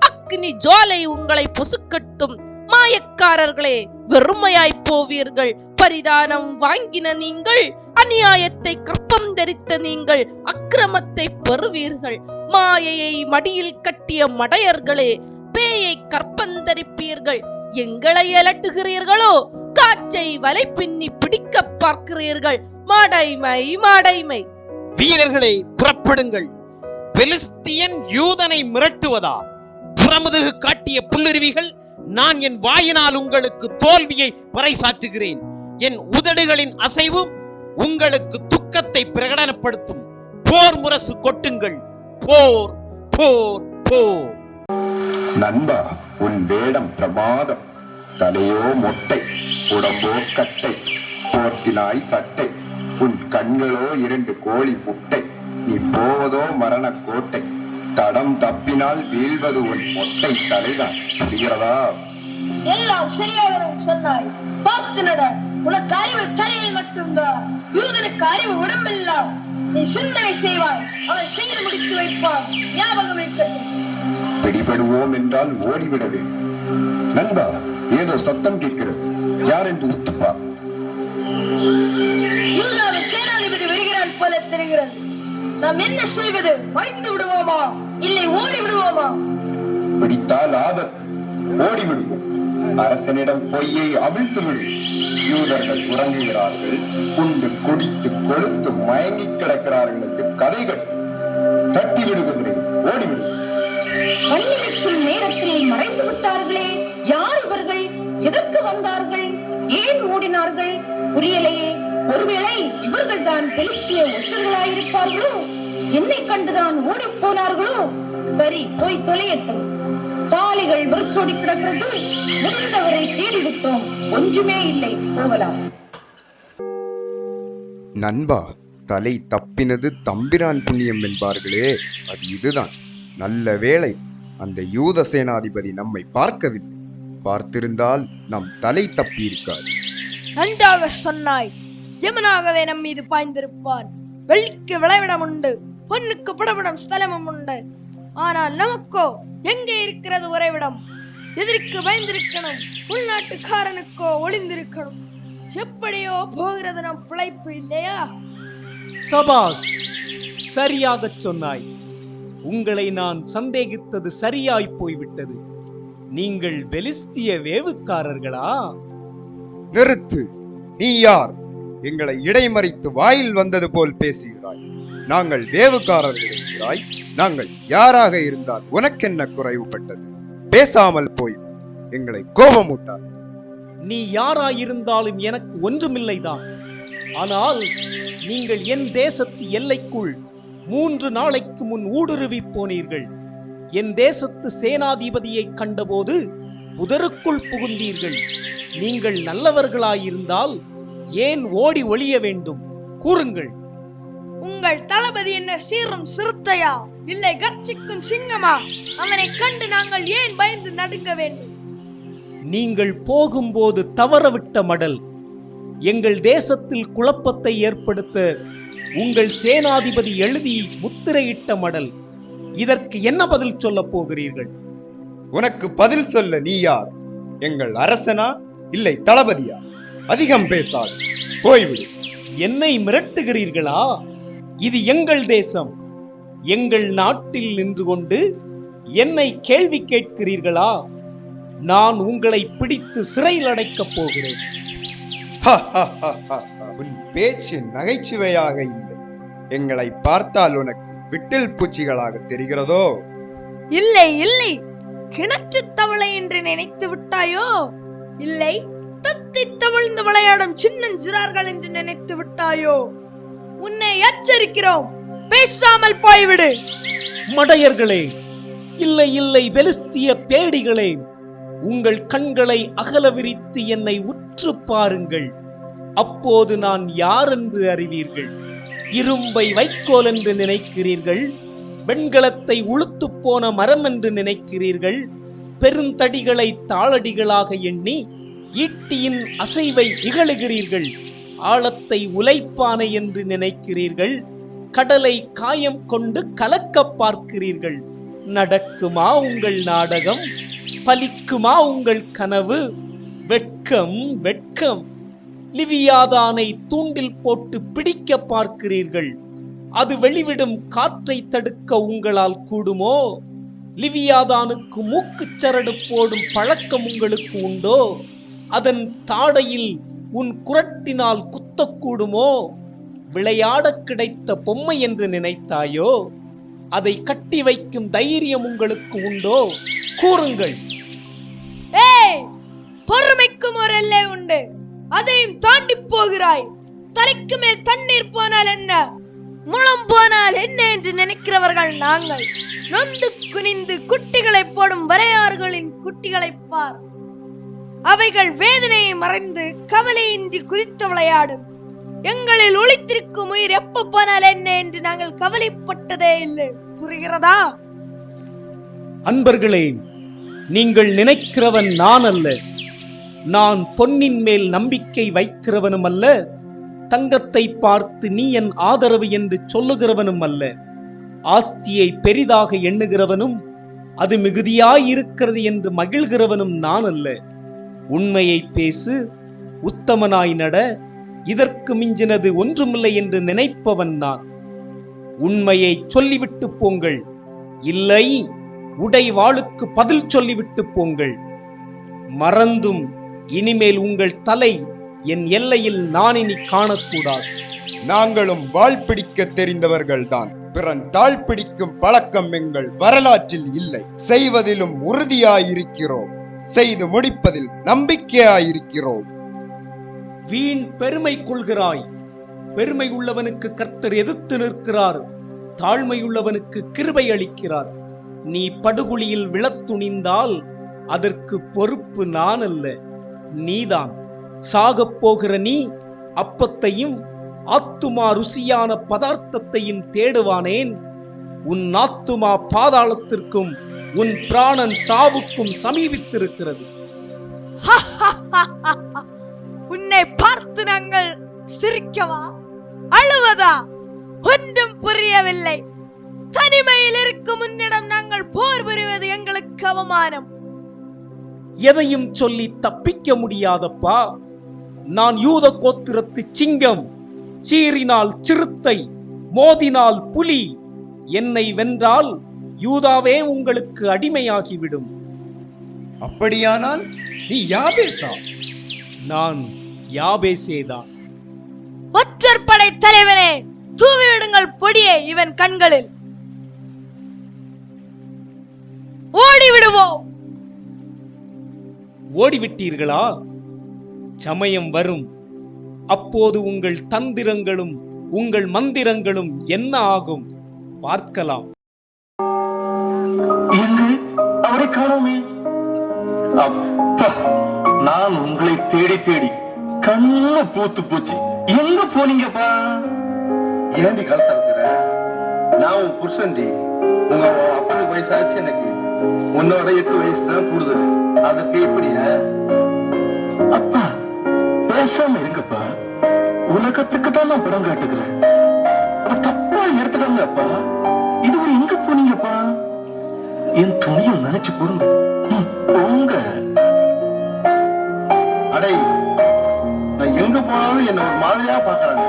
அக்னி ஜுவாலை உங்களை பொசுக்கட்டும். மாயக்காரர்களே, வெறுமையாய் போவீர்கள். பரிதானம் வாங்கின நீங்கள், அநியாயத்தை கற்பம் தரித்த நீங்கள் அக்கிரமத்தை பெறுவீர்கள். மாயையை மடியில் கட்டிய மடையர்களே, பேயை கற்பந்தரிப்பீர்கள். எங்களை அலட்டுகிறீர்களோ? காற்றை வலை பின்னி பிடிக்க பார்க்கிறீர்கள். மாடைமை மாடைமை! வீரர்களே, புறப்படுங்கள். பெலிஸ்தியன் யூதனை மிரட்டுவதா? புறமுதுகு காட்டிய புல்லுருவிகள், நான் என் வாயினால் உங்களுக்கு தோல்வியை பறைசாற்றுகிறேன். என் உதடுகளின் அசைவு உங்களுக்கு துக்கத்தை பிரகடனப்படுத்தும். போர் முரசு கொட்டுங்கள். போர் போர் போர்! நண்பா, உன் வேடம் பிரமாதம். தலையோ மொட்டை, உடம்போ கட்டை, போர்த்தினாய் சட்டை, உன் கண்களோ 2 கோழி முட்டை. நீ போவதோ மரண கோட்டை. தடம் தப்பினால் வீழ்வது உன் மொட்டை தலைதான். புரிகிறதா? எல்லாம் சரியாக சொன்னாய். பார்த்து நட. உனக்கு அறிவு தலையில் மட்டும்தான். யூதனுக்கு அறிவு உடம்பெல்லாம். நீ சிந்தனை செய்வாய், அவன் செய்து முடித்து வைப்பான். ஞாபகம் இருக்கட்டும். பிடிபடுவோம் என்றால் ஓடிவிட வேண்டும். நண்பா, ஏதோ சத்தம் கேட்கிறது. யார் என்று உத்துப்பா. யூதாவின் சேனாதிபதி வருகிறான் போல தெரிகிறது. நாம் என்ன செய்வது? மறைந்து விடுவோமா, இல்லை ஓடி விடுவோமா? பிடித்தால் ஆபத்து. ஓடிவிடுவோம். அரசனிடம் பொய்யை அவிழ்த்து விடுவோம். யூதர்கள் உறங்குகிறார்கள். உண்டு குடித்து கொழுத்து மயங்கி கிடக்கிறார்கள் என்று கதை கட்டு. தட்டி விடுகிறேன். ஓடிவிடுவோம். பள்ளிக்கும் நேரத்தில் மறைந்து விட்டார்களே. யார் இவர்கள்? எதற்கு வந்தார்கள்? ஏன் ஓடினார்கள்? புரியலையே. ஒருவேளை இவர்கள் தான் பெலிஸ்திய ஒற்றர்களாயிருப்பார்களோ? என்னை கண்டுதான் ஓடி போனார்களோ? சரி, போய் தொலையட்டும். சாலைகள் விரிச்சோடி கிடக்கிறது. முடிந்தவரை தேடிவிட்டோம். ஒன்றுமே இல்லை, போகலாம். நண்பா, தலை தப்பினது தம்பிரான் புண்ணியம் என்பார்களே, அது இதுதான். நல்ல வேளை அந்த யூத சேனாதிபதி நம்மை பார்க்கவில்லை. பார்த்திருந்தால் நம் தலை தப்பி இருக்காது. நன்றாக சொன்னாய். யமனாகவே நம் மீது பாய்ந்திருப்பார். வெள்ளிக்கு விளைவிடம் உண்டு, பொன்னுக்கு புடவிடம் ஸ்தலமும் உண்டு. ஆனால் நமக்கோ எங்கே இருக்கிறது உறைவிடம்? எதிர்க்கு பயந்திருக்கணும், உள்நாட்டுக்காரனுக்கோ ஒளிந்திருக்கணும். எப்படியோ போகிறது நம் பிழைப்பு, இல்லையா? சபாஸ், சரியாக சொன்னாய். உங்களை நான் சந்தேகித்தது சரியாய் போய்விட்டது. நீங்கள் பெலிஸ்திய வேவுக்காரர்களா? நிறுத்து! நீ யார்? எங்களை இடைமறித்து வாயில் வந்தது போல் பேசுகிறாய். நாங்கள் வேவுக்காரர்கள் என்கிறாய். நாங்கள் யாராக இருந்தால் உனக்கென்ன குறைவுபட்டது? பேசாமல் போய் எங்களை கோபமூட்டாது. நீ யாராயிருந்தாலும் எனக்கு ஒன்றுமில்லைதான். ஆனால் நீங்கள் என் தேசத்து எல்லைக்குள் 3 நாளைக்கு முன் ஊடுருவி போனீர்கள். என் தேசத்து சேனாதிபதியை கண்டபோது புதருக்குள் புகுந்தீர்கள். நீங்கள் நல்லவர்களாயிருந்தால் ஏன் ஓடி ஒளிய வேண்டும்? கூறுங்கள். உங்கள் தளபதி என்ன சீரும் சிறுத்தையா, இல்லை கர்ச்சிக்கும் சிங்கமா? அவனை கண்டு நாங்கள் ஏன் பயந்து நடுங்க வேண்டும்? நீங்கள் போகும்போது தவறவிட்ட மடல், எங்கள் தேசத்தில் குழப்பத்தை ஏற்படுத்த உங்கள் சேனாதிபதி எழுதி முத்திரையிட்ட மடல். இதற்கு என்ன பதில் சொல்ல போகிறீர்கள்? உனக்கு பதில் சொல்ல நீ யார்? எங்கள் அரசனா இல்லை தளபதியா? அதிகம் பேசாது, போய்விடு. என்னை மிரட்டுகிறீர்களா? இது எங்கள் தேசம். எங்கள் நாட்டில் நின்று கொண்டு என்னை கேள்வி கேட்கிறீர்களா? நான் உங்களை பிடித்து சிறையில் அடைக்கப் போகிறேன். உன் பேச்சு நகைச்சுவையாக இல்லை. எங்களை பார்த்தால் உனக்கு விட்டில் பூச்சிகளாக தெரிகிறதோ? இல்லை இல்லை, கிணற்று தவளை என்று நினைத்து விட்டாயோ? இல்லை, தத்தி தவழ்ந்து விளையாடும் சின்னஞ்சிறார்கள் என்று நினைத்து விட்டாயோ? உன்னை எச்சரிக்கிறோம், பேசாமல் போய்விடு. மடையர்களே, இல்லை இல்லை, பெலிஸ்திய பேடிகளே, உங்கள் கண்களை அகல விரித்து என்னை உற்று பாருங்கள். அப்போது நான் யார் என்று அறிவீர்கள். இரும்பை வைக்கோல் என்று நினைக்கிறீர்கள். வெண்கலத்தை உளுத்து போன மரம் என்று நினைக்கிறீர்கள். பெருந்தடிகளை தாளடிகளாக எண்ணி ஈட்டியின் அசைவை இகழுகிறீர்கள். ஆழத்தை உலைப்பானை என்று நினைக்கிறீர்கள். கடலை காயம் கொண்டு கலக்க பார்க்கிறீர்கள். நடக்குமா உங்கள் நாடகம்? பலிக்குமா உங்கள் கனவு? வெட்கம் வெட்கம்! லிவியாதானை தூண்டில் போட்டு பிடிக்க பார்க்கிறீர்கள். அது வெளிவிடும் காற்றை தடுக்க உங்களால் கூடுமோ? லிவியாதானுக்கு மூக்குச்சரடு போடும் பழக்கம் உங்களுக்கு உண்டோ? அதன் தாடையில் உன் குரட்டினால் குத்தக்கூடுமோ? விளையாட கிடைத்த பொம்மை என்று நினைத்தாயோ? அதை கட்டி வைக்கும் தைரியம் உங்களுக்கு உண்டோ? கூறுங்கள். ஏய், பொறுமைக்கும் ஒரு எல்லை உண்டு, அதையும் தாண்டி போகிறாய். தலைக்கு மேல் தண்ணீர் போனால் என்ன, முழம் போனால் என்ன என்று நினைக்கிறவர்கள் நாங்கள். நொந்து குனிந்து குட்டிகளை போடும் வரையாறுகளின் குட்டிகளை பார். அவைகள் வேதனையை மறைந்து கவலையின்றி குதித்து விளையாடும். எங்களில் ஒளித்திருக்கும் உயிர் எப்ப போனால் என்ன என்று நாங்கள் கவலைப்பட்டதே இல்லை. புரிகிறதா? அன்பர்களே, நீங்கள் நினைக்கிறவன் நான் அல்ல. நான் பொன்னின் மேல் நம்பிக்கை வைக்கிறவனும் அல்ல. தங்கத்தை பார்த்து நீ என் ஆதரவு என்று சொல்லுகிறவனும் அல்ல. ஆஸ்தியை பெரிதாக எண்ணுகிறவனும் அது மிகுதியாயிருக்கிறது என்று மகிழ்கிறவனும் நான் அல்ல. உண்மையை பேசு, உத்தமனாய் நட, இதற்கு மிஞ்சினது ஒன்றுமில்லை என்று நினைப்பவன் நான். உண்மையை சொல்லிவிட்டு போங்கள், இல்லை உடை வாளுக்கு பதில் சொல்லிவிட்டு போங்கள். மறந்தும் இனிமேல் உங்கள் தலை என் எல்லையில் நான் இனி காணக்கூடாது. நாங்களும் வாள் பிடிக்க தெரிந்தவர்கள்தான். பிறன் தாழ் பிடிக்கும் பழக்கம் எங்கள் வரலாற்றில் இல்லை. செய்வதிலும் உறுதியாயிருக்கிறோம், செய்து முடிப்பதில் நம்பிக்கையாயிருக்கிறோம். வீண் பெருமை கொள்கிறாய். பெருமை உள்ளவனுக்கு கர்த்தர் எதிர்த்து நிற்கிறார், தாழ்மையுள்ளவனுக்கு கிருபை அளிக்கிறார். நீ படுகுழியில் விழத் துணிந்தால் அதற்கு பொறுப்பு நான் அல்ல, நீதான். சாகப் போகிற நீ அப்பத்தையும் ஆத்துமா ருசியான பதார்த்தத்தையும் தேடுவானேன்? உன் ஆத்துமா பாதாளத்திற்கும் உன் பிராணன் சாவுக்கும் சமீபித்திருக்கிறது. உன்னை பார்த்து நாங்கள் சிரிக்கவா அழுவதா ஒன்றும் புரியவில்லை. தனிமையில் இருக்கும் உன்னிடம் நாங்கள் போர் புரிவது எங்களுக்கு அவமானம். எதையும் சொல்லி தப்பிக்க முடியாதப்பா. நான் யூத கோத்திரத்து சிங்கம். சீறினால் சிறுத்தை, மோதினால் புலி. என்னை வென்றால் யூதாவே உங்களுக்கு அடிமையாகிவிடும். அப்படியானால் நீ யாபேசா? நான் யாபேசேதான். ஒற்றர் படை தலைவனே, தூவிவிடுங்கள் பொடியே இவன் கண்களில். ஓடிவிடுவோம். ஓடிவிட்டீர்களா? சமயம் வரும், அப்போது உங்கள் தந்திரங்களும் உங்கள் மந்திரங்களும் என்ன ஆகும் பார்க்கலாம். அவரை காணோமே. அப்பா, நான் உங்களை தேடி தேடி கண்ணு பூத்து போச்சு. எங்க போனீங்கப்பா? ஏண்டி கலத்த இருக்கிற? நான் உன் புருஷன்டி. உங்க அப்பனுக்கு வயசாச்சு, எனக்கு உன்னோட 8 வயசு தான் கூடுதல். அதற்கு எப்படியா? அப்பா பேசாம இருங்கப்பா. உலகத்துக்கு தான் நான் படம் காட்டுகிறேன். அது தப்பா எடுத்துக்கங்க அப்பா. இது எங்க போனீங்கப்பா? என் துணியை நினைச்சு போடுங்க. போங்க. அடை, நான் எங்க போனாலும் என்ன ஒரு மாதிரியா பாக்குறாங்க.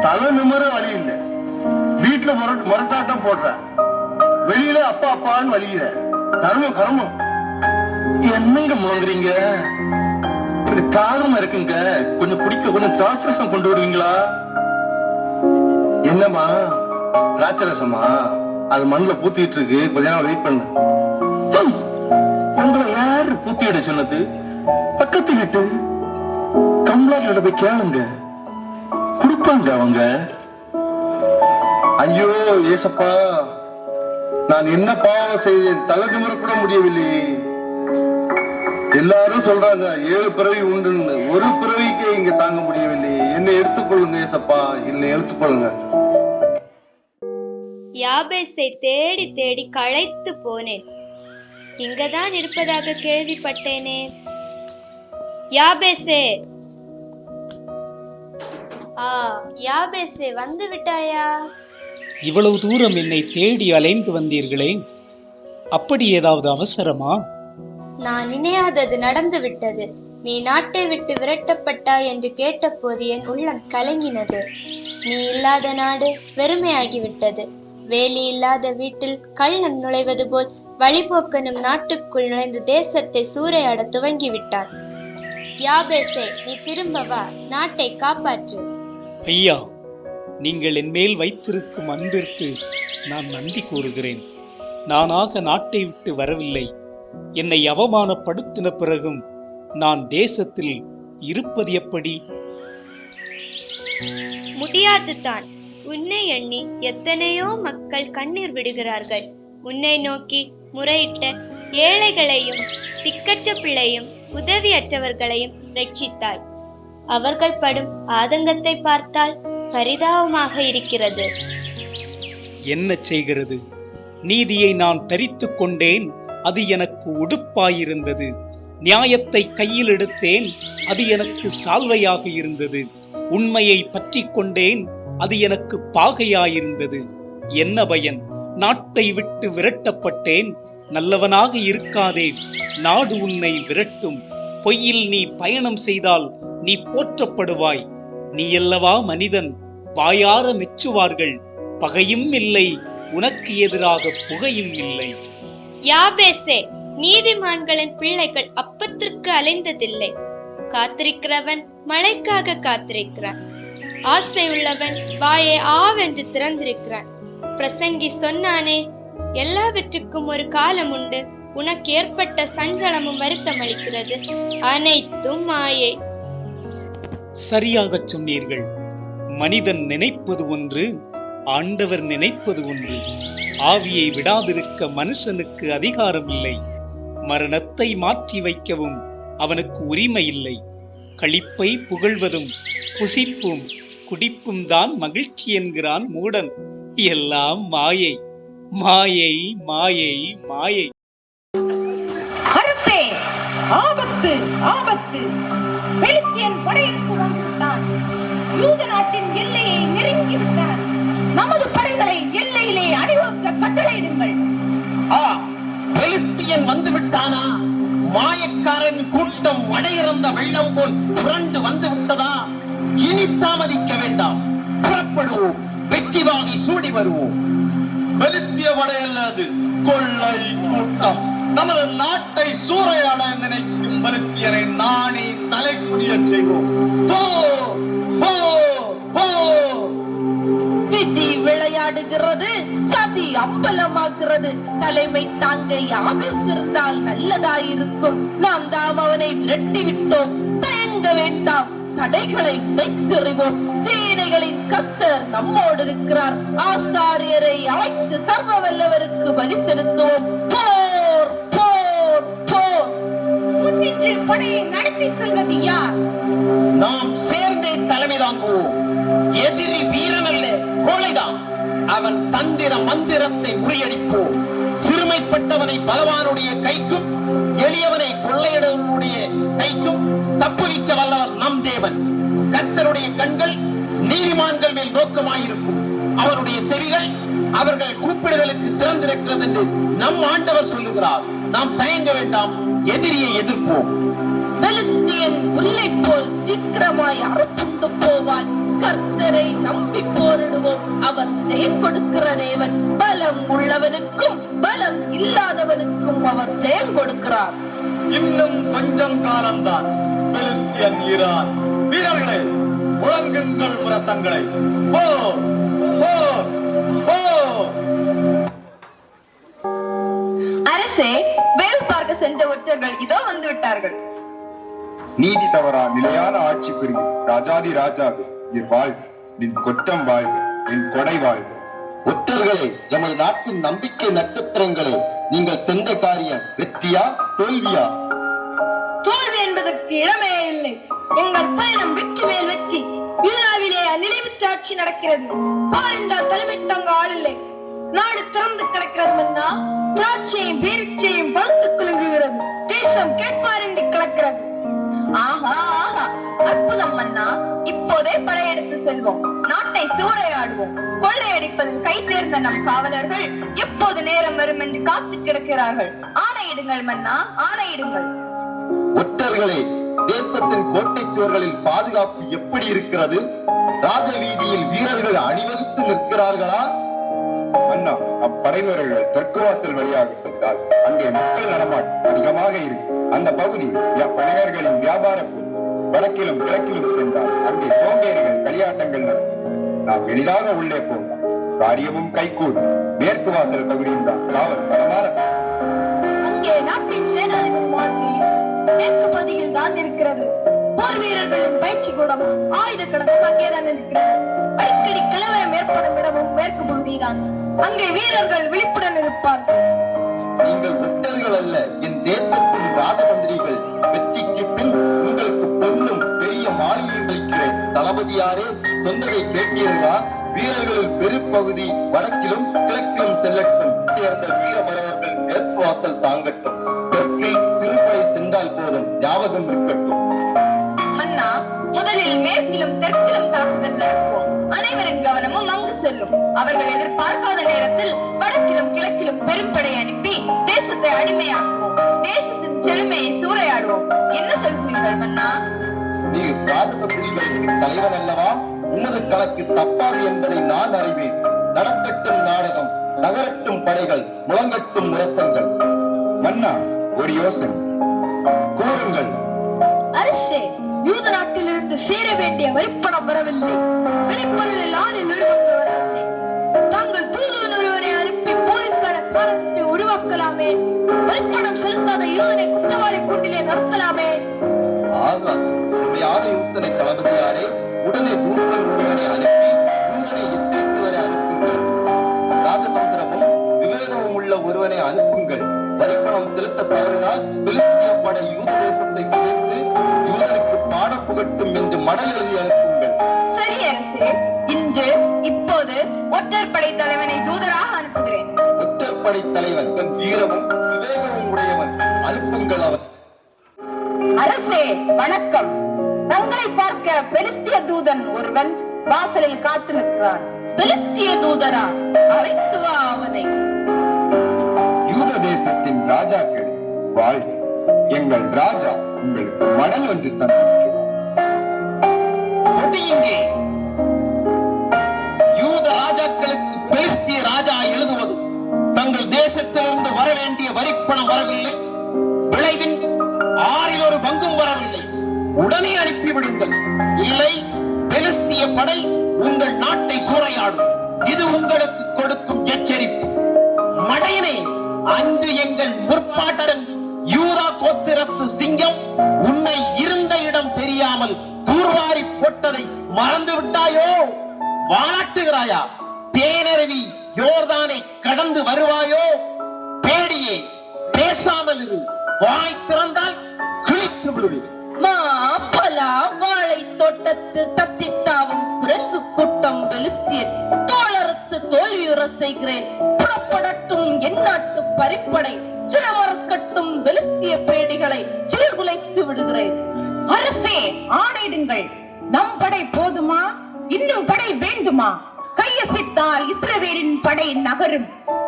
தலை நிமிர வழி இல்லை. வீட்டுல முரட்டாட்டம் போடுற, வெளியில அப்பா அப்பான்னு வலிகிற. கர்மம் கர்மம். என்னங்க முழங்குறீங்க? இப்படி தாகமா இருக்குங்க. கொஞ்சம் குடிக்க கொஞ்சம் திராட்சை ரசம் கொண்டு வருவீங்களா? என்னம்மா திராட்சை ரசமா? அது மண்ணுல பூத்திட்டு இருக்கு, கொஞ்ச நேரம் வெயிட் பண்ணு. உங்களை யாரு பூத்திட சொன்னது? பக்கத்து வீட்டு கம்ப்ளாட்டில போய் கேளுங்க, கொடுப்பாங்க அவங்க. ஐயோ ஏசப்பா, நான் என்ன பாவம் செய்தேன்? தலை நிமிர கூட முடியவில்லை. எல்லாரும் சொல்றாங்க 7 பிறவி உண்டுன்னு. ஒரு பிறவிக்கே இங்க தாங்க முடியவில்லை. என்னை எடுத்துக்கொள்ளுங்க ஏசப்பா, என்னை எடுத்துக்கொள்ளுங்க. யாபேசை தேடி தேடி களைத்து போனேன். இங்கதான் இருப்பதாக கேள்விப்பட்டேனே. யாபேசே, யாபேசே, வந்து விட்டாயா? இவ்வளவு தூரம் என்னை தேடி அலைந்து வந்தீர்களே, அப்படி ஏதாவது அவசரமா? நான் நினையாதது நடந்து விட்டது. நீ நாட்டை விட்டு விரட்டப்பட்டாய் என்று கேட்டபோது என் உள்ளம் கலங்கினது. நீ இல்லாத நாடு வெறுமையாகிவிட்டது. வேலி இல்லாத வீட்டில் கள்ளம் நுழைவது போல் வழிபோக்கனும் நாட்டுக்குள் நுழைந்து தேசத்தை சூறையாட துவங்கிவிட்டான். யாபேசே, நீ திரும்ப வா, நாட்டை காப்பாற்று. ஐயா, நீங்கள் என் மேல் வைத்திருக்கும் அன்பிற்கு நான் நன்றி கூறுகிறேன். நானாக நாட்டை விட்டு வரவில்லை. என்னை அவமானப்படுத்தின பிறகும் நான் தேசத்தில் இருப்பது எப்படி? முடியாது தான். உன்னை எண்ணி எத்தனையோ மக்கள் கண்ணீர் விடுகிறார்கள். உன்னை நோக்கி முறையிட்ட ஏழைகளையும் திக்கற்ற பிள்ளையும் உதவியற்றவர்களையும் ரட்சித்தாய். அவர்கள் படும் ஆதங்கத்தை பார்த்தால் பரிதாபமாக இருக்கிறது. என்ன செய்கிறது? நீதியை நான் தரித்து கொண்டேன், அது எனக்கு உடுப்பாயிருந்தது. நியாயத்தை கையில் எடுத்தேன், அது எனக்கு சால்வையாக இருந்தது. உண்மையை பற்றி கொண்டேன், அது எனக்கு பாகையாயிருந்தது. என்ன பயன்? நாட்டை விட்டு விரட்டப்பட்டேன். நல்லவனாக இருக்காதே, நாடு உன்னை விரட்டும். பொய்யில் நீ பயணம் செய்தால் நீ போற்றப்படுவாய். நீ அல்லவா மனிதன், வாயார மெச்சுவார்கள். பகையும் இல்லை, உனக்கு எதிராக புகையும் இல்லை. யாபேசே, நீதிமான்களின் பிள்ளைகள் அப்பத்திற்கு அலைந்ததில்லை. காத்திருக்கிறவன் மழைக்காக காத்திருக்கிறான். ஆசை உள்ளவன் வாயை ஆவென்று திறந்திருக்கிறான். பிரசங்கி சொன்னானே, எல்லாவற்றுக்கும் ஒரு காலம் உண்டு. உனக்கு ஏற்பட்ட சஞ்சலமும் வருத்தம் அளிக்கிறது. அனைத்தும் மாயை. சரியாகச் சொன்னீர்கள். மனிதன் நினைப்பது ஒன்று, ஆண்டவர் நினைப்பது ஒன்று. ஆவியை விடாதிருக்க மனுஷனுக்கு அதிகாரம் இல்லை. மரணத்தை மாற்றி வைக்கவும் அவனுக்கு உரிமை இல்லை. களிப்பை புகழ்வதும் புசிப்பும் குடிப்பும் தான் மகிழ்ச்சி என்கிறான் மூடன். எல்லாம் மாயை, மாயை, மாயை, மாயை. அரசே, ஆபத்து, ஆபத்து! பெலிஸ்தியன் படையெடுத்து வந்துவிட்டான். யூத நாட்டின் எல்லையை நெருங்கி விட்டான். நமது படைகளை எல்லையிலே அணிவகுக்க கட்டளையிடுங்கள். பெலிஸ்தியன் வந்து விட்டானா? மாயக்காரன் கூட்டம் வடையிறந்த வெள்ளம் போல் புரண்டு வந்து விட்டதா? இனி தாமதிக்க வேண்டாம், புறப்படுவோம். வெற்றி வாங்கி சூடி வருவோம். பெலிஸ்திய படையல்லாது கொள்ளை கூட்டம் நமது நாட்டை சூறையாட நினைக்கும் பெலிஸ்தியரை நாணி தலைக்குடிய செய்வோம். விதி விளையாடுகிறது, சதி அம்பலமாகிறது. தலைமை தாங்க யாபேஸ் இருந்தால் நல்லதாயிருக்கும். நாம் தாம் அவனை விரட்டி விட்டோம். தயங்க வேண்டாம், தடைகளை உடைத்தெறிவோம். சேனைகளின் கர்த்தர் நம்மோடு இருக்கிறார். ஆசாரியரை அழைத்து சர்வ வல்லவருக்கு பலி செலுத்துவோம். போர், போர், போர்! முன்னின்று படையை நடத்தி செல்வது யார்? நாம் சேர்ந்தே தலைமை தாங்குவோம். எதிரி வீரன் அல்ல, கோழைதான். அவன் தந்திர மந்திரத்தை முறியடிப்போம். சிறுமைப்பட்டவனை பலவானுடைய கைக்கும், எளியவனை கொள்ளையிடவனுடைய கைக்கும் தப்புவிக்க வல்லவர் நம் தேவன். கர்த்தருடைய கண்கள் நீதிமான்கள் மேல் நோக்கமாயிருக்கும். அவருடைய செவிகள் அவர்கள் கூப்பிடுதலுக்கு திறந்திருக்கிறது என்று நம் ஆண்டவர் சொல்லுகிறார். நாம் தயங்க வேண்டாம், எதிரியை எதிர்ப்போம். பெலிஸ்தியன் புல்லை போல் சீக்கிரமாய் அறுப்புண்டு போவான். கர்த்தரை நம்பி போரிடுவோம். அவர் ஜெயம் கொடுக்கிற தேவன். பலம் உள்ளவனுக்கும் பலம் இல்லாதவனுக்கும் அவர் ஜெயம் கொடுக்கிறார். இன்னும் கொஞ்சம் காலம்தான். பெலிஸ்தியன் ஈரான் வீரர்களே, முழங்குங்கள் முரசங்களை. போர், போர், போர்! அரசே, வேவு பார்க்க சென்ற ஒற்றர்கள் இதோ வந்து விட்டார்கள். நீதி தவறா நிலையான ஆட்சி புரியும் ராஜாதி ராஜாவே, நீர் வாழ்க. நின் கொட்டம் வாழ்க, நின் கொடை வாழ்க. ஒற்றர்களே, எமது நாட்டின் நம்பிக்கை நட்சத்திரங்களே, நீங்கள் சென்ற காரியம் வெற்றியா தோல்வியா? தோல்வி என்பதற்கு இடமே இல்லை. எங்கள் பயணம் வெற்றி மேல் வெற்றி. யூதாவிலே நிலைவற்ற ஆட்சி நடக்கிறது. பால் என்றால் தலைமை தங்க ஆள் இல்லை. நாடு திறந்து கிடக்கிறது மன்னா. திராட்சையும் பேரிச்சையும் பழுத்து குலுங்குகிறது. தேசம் கேட்பார் என்று கிடக்கிறது. ஆஹா, ஆஹா, அற்புதம் மன்னா. இப்போதே படையெடுத்து செல்வோம். நாட்டை சூறையாடுவோம். கொள்ளையடிப்பதில் கை தேர்ந்த நம் காவலர்கள் எப்போது நேரம் வரும் என்று காத்து கிடக்கிறார்கள். ஆணையிடுங்கள் மன்னா, ஆணையிடுங்கள். ஒற்றர்களே, தேசத்தின் கோட்டை சுவர்களில் பாதுகாப்பு எப்படி இருக்கிறது? ராஜ வீதியில் வீரர்கள் அணிவகுத்து நிற்கிறார்களா? அண்ணா, அப்படைவர்கள் தெற்கு வாசல் வழியாக சென்றால் அங்கே மக்கள் நடமாட்டம் அதிகமாக இருக்கும். அந்த பகுதி வணிகர்களின் வியாபார பொருள். வடக்கிலும் கிழக்கிலும் சென்றால் அங்கே சோம்பேறிகள் களியாட்டங்கள் நடக்கும். நாம் எளிதாக உள்ளே போகலாம், காரியமும் கைகூடும். மேற்கு வாசல் பகுதியில் தான் காவல் பலமான. அங்கே நாட்டின் சேனாதிபதி மாளிகையும் மேற்கு பகுதியில் தான் இருக்கிறது. போர் வீரர்களின் பயிற்சி கூடம், ஆயுத கடனும் அங்கேதான் இருக்கிறது. அடிக்கடி கலவரம் ஏற்படும் இடமும் மேற்கு பகுதிதான். அங்கே வீரர்கள் விழிப்புடன் இருப்பார்கள். நீங்கள் ஒற்றர்கள் அல்ல, என் தேசத்தின் ராஜதந்திரிகள். வெற்றிக்கு பின் உங்களுக்கு பொன்னும் பெரிய மாளிகையும் அளிக்கிறேன். தளபதியாரே, சொன்னதை கேட்டீர்களா? வீரர்களில் பெரும்பகுதி வடக்கிலும் கிழக்கிலும் செல்லட்டும். தேர்ந்த வீர மரவர்கள் மேற்கு வாசல் தாங்கட்டும். தெற்கில் சிறுபடை சென்றால் போதும், ஞாபகம் இருக்கட்டும். மன்னா, முதலில் மேற்கிலும் தெற்கிலும் தாக்குதல் நடத்துவோம். அனைவரின் கவனமும் அங்கு செல்லும். அவர்கள் எதிர்பார்க்காத நேரத்தில் வடக்கிலும் கிழக்கிலும் பெரும்படை அனுப்பி தேசத்தை அடிமையாக்குவோம். தேசத்தின் செழுமையை சூறையாடுவோம். என்ன சொல்கிறீர்கள் மன்னா? நீ ராஜதந்திரிகளுக்கு தலைவன் அல்லவா? உமது கணக்கு தப்பாது என்பதை நான் அறிவேன். நடக்கட்டும் நாடகம், நகரட்டும் படைகள், முழங்கட்டும் முரசங்கள். மன்னா, ஒரு யோசனை கூறுங்கள். அரசே, யூத நாட்டிலிருந்து சேர வேண்டிய வரிப்பணம் வரவில்லை. வெளிப்பொருளில் ஆணில் நிறுவங்கள் வரவில்லை. தாங்கள் தூதுவன் ஒருவரை அனுப்பி போருக்கான காரணத்தை உருவாக்கலாமே. வரிப்பணம் செலுத்தாத யூதனை குற்றவாளி கூட்டிலே நடத்தலாமே. ஆகா, அருமையான யோசனை தளபதியாரே. உடனே தூதன் ஒருவனை அனுப்பி யூதனை எச்சரித்து வர அனுப்புங்கள். ராஜதந்திரமும் விவேகமும் உள்ள ஒருவனை அனுப்புங்கள். வரிப்பணம் செலுத்த தவறினால் பெலிஸ்திய படை யூத தேசத்தை சிதைத்து யூதனுக்கு பாடம் புகட்டும் என்று மடல் எழுதி அனுப்புங்கள். சரி அரசே, இப்போது ஒற்றற்படை தலைவனை தூதராக அனுப்புகிறேன். ஒற்றற்படை தலைவன் தன் வீரமும் விவேகமும் உடையவன், அனுப்புங்கள் அவர். அரசே வணக்கம். தங்களை பார்க்க பெலிஸ்திய தூதன் ஒருவன் வாசலில் காத்து நிற்கிறான். பெலிஸ்திய தூதரா? அழைத்து வா அவனை. யூத தேசத்தின் ராஜாக்களே வாழ்க. எங்கள் ராஜா உங்களுக்கு மடல் ஒன்று தந்திருக்கிறார். இங்கே யூத ராஜாக்களுக்கு பெலிஸ்திய ராஜா எழுதுவது, தங்கள் தேசத்திலிருந்து வர வேண்டிய வரிப்பணம் வரவில்லை, விளைவின் 1/6 பங்கும் வரவில்லை, உடனே அனுப்பிவிடுங்கள். இல்லை, பெலிஸ்திய படை உங்கள் நாட்டை சூறையாடும். இது உங்களுக்கு கொடுக்கும் எச்சரிப்பு. மடையனே, அன்று எங்கள் முற்பாட்டன் யூதா கோத்திரத்து சிங்கம் உன்னை இருந்த இடம் தெரியாமல் தூர்வாரி போட்டதை மறந்து விட்டாயோ? வானாட்டுகிறாயா? தேனருவி யோர்தானை கடந்து வருவாயோ? பேடியே, பேசாமல் இரு. வாய் திறந்தால் கிழித்து விடுவேன். மாப்பலா வாழை தோட்டத்து தத்தித்தாவும் குரங்கு கூட்டம் பெலிஸ்தியன் தோளறுத்து தோல்வியுற செய்கிறேன். புறப்படட்டும் என் நாட்டு பரிப்படை, சிலமறக்கட்டும் பெலிஸ்திய பேடிகளை சீர்குலைத்து விடுகிறேன். அரசே ஆணையிடுங்கள். நம் படை போதுமா? இன்னும் படை வேண்டுமா? கையசைத்தால் இஸ்ரவேலின் படை நகரும்.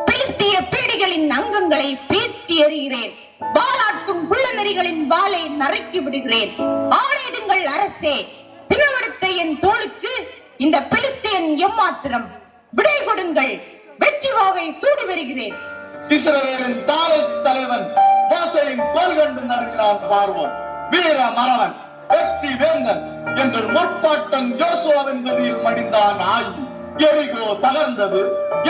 பெலிஸ்திய பேடிகளின் அங்கங்களை பீத்தி எறிகிறேன். வாளாட்டும் குள்ளநெறிகளின் வாளை நறுக்கி விடுகிறேன். ஆணையிடுங்கள் அரசே. தினவெடுத்த என் தோளுக்கு இந்த பெலிஸ்தியன் எம்மாத்திரம்? விடை கொடுங்கள். வெற்றி வாகை சூடி வருகிறேன். இஸ்ரவேலின் தலைவன் மோசேயின் கோல் கண்டு நடுகிறான் பார்வோம். வீர மறவன், வெற்றி வேந்தன் என்று முற்பாட்டன் யோசுவாவின் கதியில் மடிந்தான் ஆயி. எரிகோ தகர்ந்தது.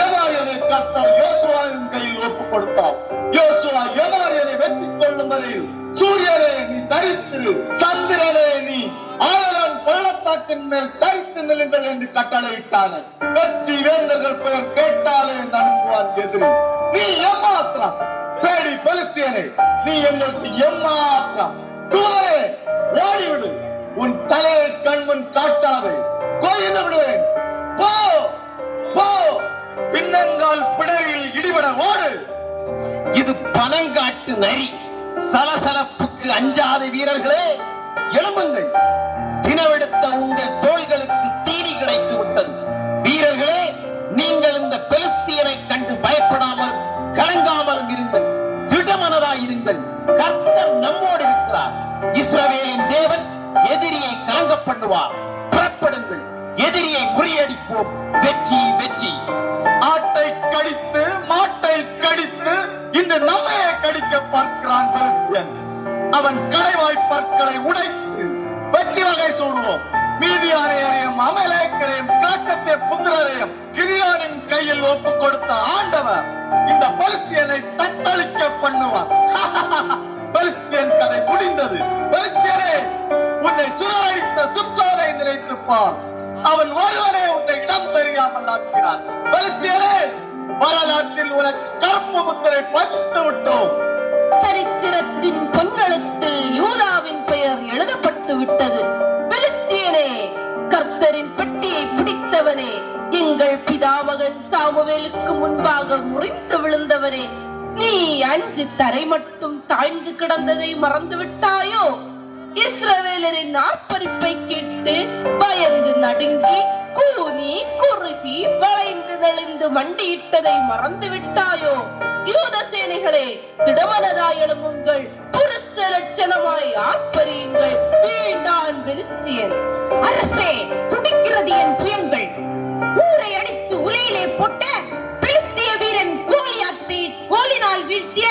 எமாரியனை கர்த்தர் யோசுவாவின் கையில் ஒப்புக் கொடுத்தார். யோசுவா எமாரியனை வெற்றி கொள்ளும் வரையில் சூரியனே நீ தரித்திரு, சந்திரனே நீ ஆழம் பள்ளத்தாக்கின் மேல் தரித்து நிலுங்கள் என்று கட்டளையிட்டான. வெற்றி வேந்தர்கள் பெயர் கேட்டாலே நடுங்குவான் எதிரி. நீ எம்மாத்திரம் பேடி பெலிஸ்தியனே, நீ எங்களுக்கு எம்மாத்திரம். தூதரே, ஓடிவிடு. உன் தலையை கண்முன் காட்டாது, கொய்து விடுவேன். போ போ, பின்னங்கால் பிடரில் இடிபட ஓடு. இது பனங்காட்டு நரி. சலசலப்புக்கு அஞ்சாத வீரர்களே, எழும்புங்கள். தினவெடுத்த உங்கள் தோள்களுக்கு தீனி கிடைத்து விட்டது. வீரர்களே, நீங்கள் இந்த பெலிஸ்தியனை கண்டு பயப்படாமல் கலங்காமலும் இருங்கள். திடமனதாயிருங்கள். கர்த்தர் நம்மோடு இருக்கிறார். இஸ்ரவேலின் தேவன் எதிரியை கலங்க பண்ணுவார். புறப்படுங்கள், எதிரியை முறியடிப்போம். வெற்றி வெற்றி. ஆட்டை கடித்து மாட்டை கடித்து இன்று நம்மையே கடிக்க பார்க்கிறான் பெலிஸ்தியன். அவன் கடைவாய் பற்களை உடைத்து வெற்றி வகை சூடுவோம். மீதியானையரையும் அமலேக்கரையும் காக்கத்திய புத்திரரையும் கிரியானின் கையில் ஒப்புக் கொடுத்த ஆண்டவர் இந்த பெலிஸ்தியனை தத்தளிக்க பண்ணுவார். பெலிஸ்தியன் கதை முடிந்தது. பெலிஸ்தியனே, உன்னை சுழலடித்த சிம்சோனை நினைத்துப் பார். அவன் ஒருவனே உன்னை இடம் தெரியாமல் ஆக்கிறான். பெலிஸ்தியனே, வரலாற்றில் உனக்கு கருப்பு முத்திரை பதித்து விட்டோம். சரித்திரத்தின் பொன்னெழுத்தில் யூதாவின் பெயர் எழுதப்பட்டு விட்டது. பெலிஸ்தியனே, கர்த்தரின் பெட்டியை பிடித்தவனே, எங்கள் பிதாமகன் சாமுவேலுக்கு முன்பாக முறிந்து விழுந்தவனே, நீ அஞ்சு தரை மட்டும் தாழ்ந்து கிடந்ததை மறந்து விட்டாயோ? இஸ்ரவேலரின் ஆர்ப்பரிப்பை கேட்டு பயந்து நடுங்கி கூனி குறுகி வளைந்து நெளிந்து மண்டியிட்டதை மறந்து விட்டாயோ? யூத சேனைகளே, திடமனதாய் எழும்புங்கள். புருஷ லட்சணமாய் ஆர்ப்பரியுங்கள். வீண்டான் பெலிஸ்தியன். அரசே, துடிக்கிறது என் புயங்கள். ஊரை அடித்து உலையிலே போட்ட பெலிஸ்திய வீரன் கோலியாத்தை கோலினால் வீழ்த்திய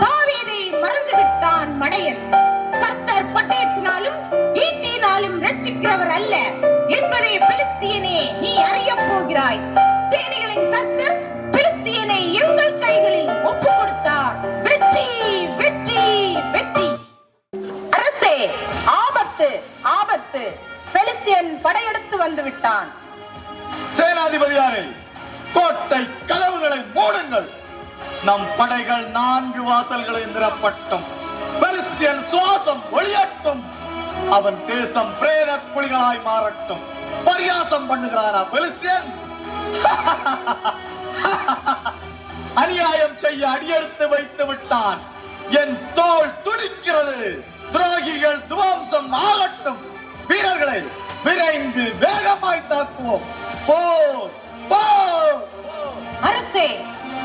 தாவீதை மறந்து விட்டான் மடையன். கர்த்தர் பட்டயத்தினாலும் ஈட்டினாலும் ரட்சிக்கிறவர் அல்ல என்பதை பெலிஸ்தியனே நீ அறிய போகிறாய். சேனைகளின் கர்த்தர் பெலிஸ்தியனை எங்கள் கைகளில் ஒப்பு கொடுத்தார். வெற்றி வெற்றி வெற்றி. அரசே, ஆபத்து ஆபத்து. கோட்டை கதவுகளை மூடுங்கள். நம் படைகள் 4 வாசல்களை நிரப்பட்டும். பெலிஸ்தியன் சுவாசம் ஒளியட்டும். அவன் தேசம் பிரேத குழிகளாய் மாறட்டும். பரியாசம் பண்ணுகிறானா பெலிஸ்தியன்? அநியாயம் செய்ய அடியெடுத்து வைத்து விட்டான். என் தோள் துடிக்கிறது. துரோகிகள் துவம்சம் ஆகட்டும். வீரர்களை விரைந்து வேகமாய் தாக்குவோம். போர் போர். அரசே,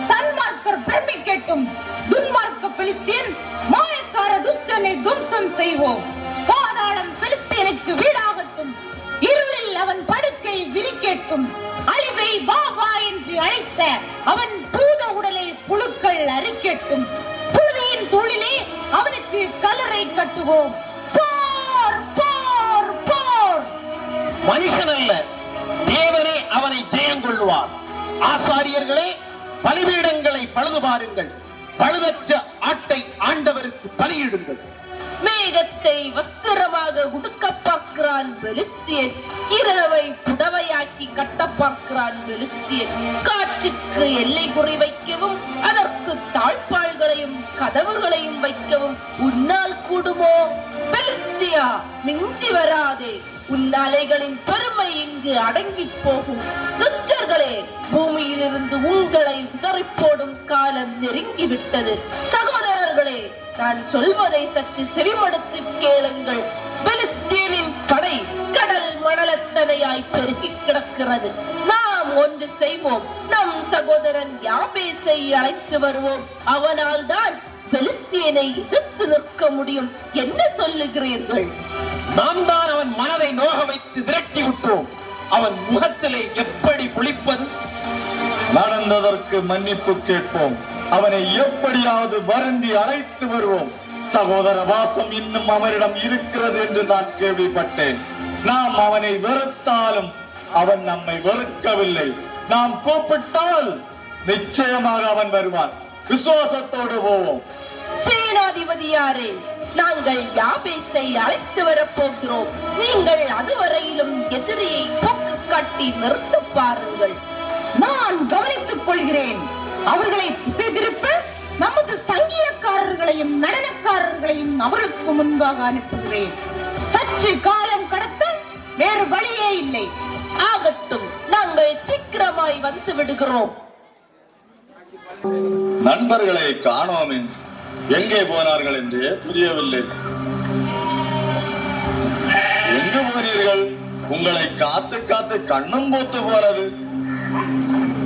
சன்மார்க்கர் பிரமிக்கட்டும். துன்மார்க்க பெலிஸ்தியன் மாயக்கார துஷ்டனை துவம்சம் செய்வோம். பாதாளம் பெலிஸ்தியனுக்கு வீடாகட்டும். இருளில் அவன் படுக்கை விரிக்கட்டும். அழிவை வா வா என்று அழைத்த அவன் பூத உடலை புழுக்கள் அரிக்கட்டும். புழுதியின் தூளிலே அவனுக்கு கல்லறை கட்டுவோம். போர் போர் போர். மனுஷன் அல்ல, தேவனே அவனை ஜெயம் கொள்ளுவார். ஆசாரியர்களே, பலிபீடங்களை பழுது பாருங்கள். பழுதற்ற ஆட்டை ஆண்டவருக்கு பலியிடுங்கள். மேகத்தை வஸ்திரமாக உடுக்க பார்க்கிறான் பெலிஸ்தியன். இரவை புடவையாக்கி கட்ட பார்க்கிறான் பெலிஸ்தியன். காற்றுக்கு எல்லை குறி வைக்கவும் அதற்கு தாழ்பாள்களையும் கதவுகளையும் வைக்கவும் உன்னால் கூடுமோ? பெலிஸ்தியா, மிஞ்சி வராதே. உன் அலைகளின் பெருமை இங்கு அடங்கி போகும். துஷ்டர்களே, பூமியிலிருந்து உங்களை உதறி போடும் காலம் நெருங்கிவிட்டது. சகோதரர்களே, நான் சொல்வதை சற்று செவிமடுத்து கேளுங்கள். பெலிஸ்தியனின் படை கடல் மணலத்தனையாய் பெருகி கிடக்கிறது. நாம் ஒன்று செய்வோம். நம் சகோதரன் யாபேசை அழைத்து வருவோம். அவனால் தான் பெலிஸ்தியனை எதிர்த்து நிற்க முடியும். என்ன சொல்லுகிறீர்கள்? நாம் தான் அவன் மனதை நோக வைத்து விரட்டி விட்டோம். அவன் முகத்திலே எப்படி புளிப்பது? நடந்ததற்கு மன்னிப்பு கேட்போம். அவனை எப்படியாவது வருந்தி அழைத்து வருவோம். சகோதர வாசம் இன்னும் அவனிடம் இருக்கிறது என்று நான் கேள்விப்பட்டேன். நாம் அவனை வெறுத்தாலும் அவன் நம்மை வெறுக்கவில்லை. நாம் கூப்பிட்டால் நிச்சயமாக அவன் வருவான். விசுவாசத்தோடு போவோம். சேனாதிபதியாரே, நாங்கள் யாபேசை அழைத்து வரப் போகிறோம். நீங்கள் அதுவரையிலும் எதிரியை போக்கு காட்டி நிறுத்த பாருங்கள். நான் கவனித்துக் கொள்கிறேன். அவர்களை திசை திருப்ப நமது சங்கீதக்காரர்களையும் நடனக்காரர்களையும் அவர்களுக்கு முன்பாக அனுப்புகிறேன். சற்று காலம் கடத்த வேறு வழியே இல்லை. ஆகட்டும், நாங்கள் சீக்கிரமாய் வந்து விடுகிறோம். நண்பர்களை காணோமே, எங்கே போனார்கள் என்றே புரியவில்லை. எங்கு போனீர்கள்? உங்களை காத்து காத்து கண்ணும் பூத்து போனது.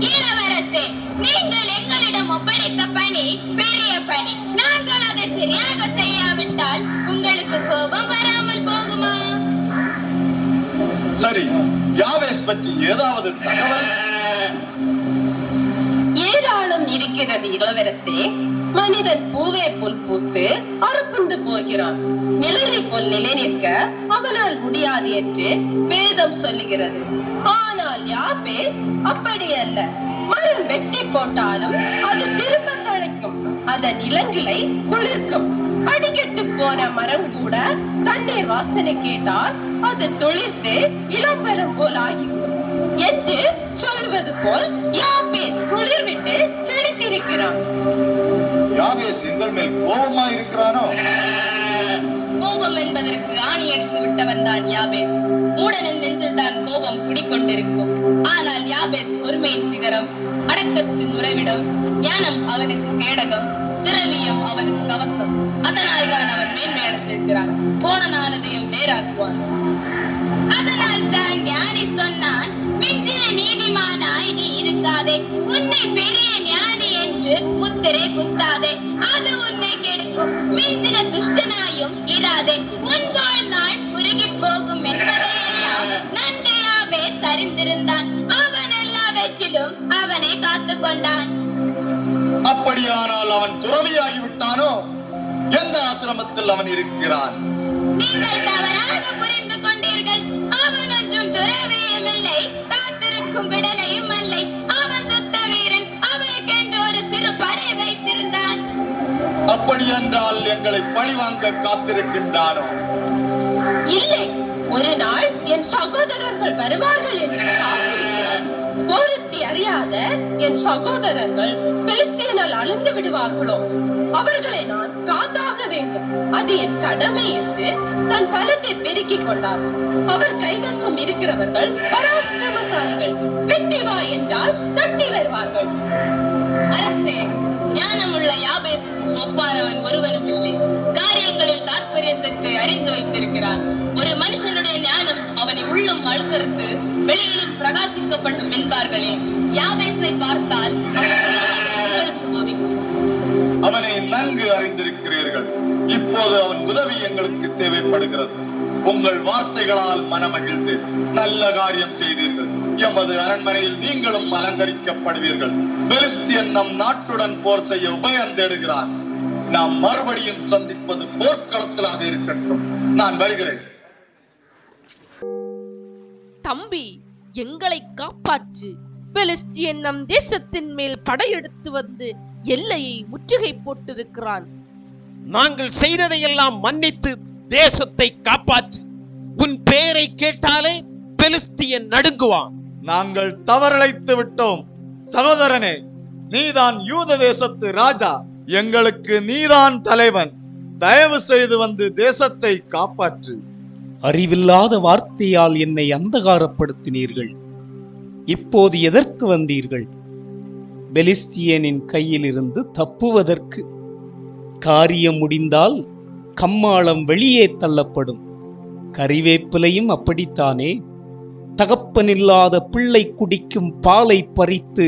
இளவரசே, நீங்கள் எங்களிடம் ஒப்படைத்த பணி பெரிய பணி. நாங்கள் அதை சரியாக செய்யாவிட்டால் உங்களுக்கு கோபம் வராமல் போகுமா? சரி, யாவேஸ் பற்றி ஏதாவது தகவல்? ஏராளம் இருக்கிறது இளவரசே. மனிதன் பூவே போல் பூத்து அறுப்புண்டு போகிறான். நிழலை போல் நிலை நிற்க அவனால் முடியாது என்று வேதம் சொல்லுகிறது. ஆனால் யாபேஸ் அப்படி அல்ல. மரம் வெட்டி போட்டாலும் அது திரும்ப தழைக்கும். அதன் இளங்கிளை துளிர்க்கும். அடிக்கட்டு போன மரம் கூட தண்ணீர் வாசனை கேட்டால் அது துளிர்த்து இளம்பரம் போல் ஆகிவிடும் என்று சொல்வது போல் யாபேஸ் துளிர் விட்டு செழித்திருக்கிறான். யாவேஸ் எங்கள் மேல் கோபமா இருக்கிறானோ? கோபம் என்பதற்கு ஆணி எடுத்து விட்டவன் தான் யாபேஸ். மூடனின் நெஞ்சில் தான் கோபம் குடிக்கொண்டிருக்கும். ஆனால் யாபேஸ் பொறுமையின் சிகரம், அடக்கத்தின் உறைவிடம். ஞானம் அவனுக்கு கேடகம், திரவியம் அவனுக்கு கவசம். அதனால் தான் அவன் மேன்மையடைந்திருக்கிறான். கோணனானதையும் நேராக்குவான். அதனால் தான் ஞானி சொன்னான், மிஞ்சின நீதிமானாய் நீ இருக்காதே, உன்னை பெரிய ஞானி என்று முத்திரை குத்தாதே, அது உன்னை கெடுக்கும். மிஞ்சின துஷ்டனாயும் இராதே, உன் வாழ்நாள் குறுகி போகும் என்பதையெல்லாம் நன்கு யாபேஸ் அறிந்திருந்தான். அவன் எல்லாவற்றிலும் அவனை காத்துக் கொண்டான். அப்படியானால் அவன் துறவியாகி விட்டானோ? எந்த ஆசிரமத்தில் அவன் இருக்கிறான்? நீங்கள் தவறாக புரிந்து கொண்டீர்கள். அவன் ஒன்றும் துறவியும் இல்லை, காத்திருக்கும் விடலையும் இல்லை. அவன் சுத்த வீரன். அவனுக்கென்று ஒரு சிறு படை வைத்திருந்தான். அப்படி என்றால் எங்களை பழிவாங்க காத்திருக்கின்றானோ? இல்லை, ஒரு நாள் என் சகோதரர்கள் வருவார்கள் என்று காத்திருக்கிறார். போருக்கு அறியாத என் சகோதரர்கள் பெலிஸ்தியனால் அழிந்து விடுவார்களோ? அவர்களை நான் காத்தாக வேண்டும், அது என் கடமை என்று தன் பலத்தை பெருக்கிக் கொண்டார். அவர் கைவசம் இருக்கிறவர்கள் பராக்கிரமசாலிகள், வெட்டி வா என்றால் தட்டி வருவார்கள். அரசே, ஞானமுள்ள யாபேசுக்கு ஒப்பானவன் ஒருவனும் இல்லை. காரியங்களில் தாற்பயத்தை அறிந்து வைத்திருக்கிறான். ஒரு மனுஷனுடைய ஞானம் அவனை உள்ளும் அழுத்தறுத்து வெளியிலும் பிரகாசிக்க பண்ணும் என்பார்களே. யாபேசை பார்த்தால் உங்களுக்கு போதிக்கும். அவனை நன்கு அறிந்திருக்கிறீர்கள். இப்போது அவன் உதவி எங்களுக்கு தேவைப்படுகிறது. உங்கள் வார்த்தைகளால் மனமகிழ்ந்து நல்ல காரியம் செய்தீர்கள். எமது அரண்மனையில் நீங்களும் அலங்கரிக்கப்படுவீர்கள். பெலிஸ்தியன் நம் நாட்டுடன் போர் செய்ய உபயம் தேடுகிறான். நாம் மறுபடியும் சந்திப்பது போர்க்களத்திலாக இருக்கட்டும். நான் வருகிறேன். தம்பி, எங்களை காப்பாற்று. பெலிஸ்தியன் நம் தேசத்தின் மேல் படையெடுத்து வந்து எல்லையை முற்றுகை போட்டிருக்கிறான். நாங்கள் செய்ததையெல்லாம் மன்னித்து தேசத்தை காப்பாற்று. உன் பெயரை கேட்டாலே பெலிஸ்தியன் நடுங்குவான். நாங்கள் தவறிழைத்து விட்டோம். சகோதரனே, நீதான் யூத தேசத்து ராஜா. எங்களுக்கு நீதான் தலைவன். தயவு செய்து வந்து தேசத்தை காப்பாற்று. அறிவில்லாத வார்த்தையால் என்னை அந்தகாரப்படுத்தினீர்கள். இப்போது எதற்கு வந்தீர்கள்? பெலிஸ்தியனின் கையிலிருந்து தப்புவதற்கு. காரியம் முடிந்தால் கம்மாளம் வெளியே தள்ளப்படும். கறிவேப்பிலையும் அப்படித்தானே. தகப்பனில்லாத பிள்ளை குடிக்கும் பாலை பறித்து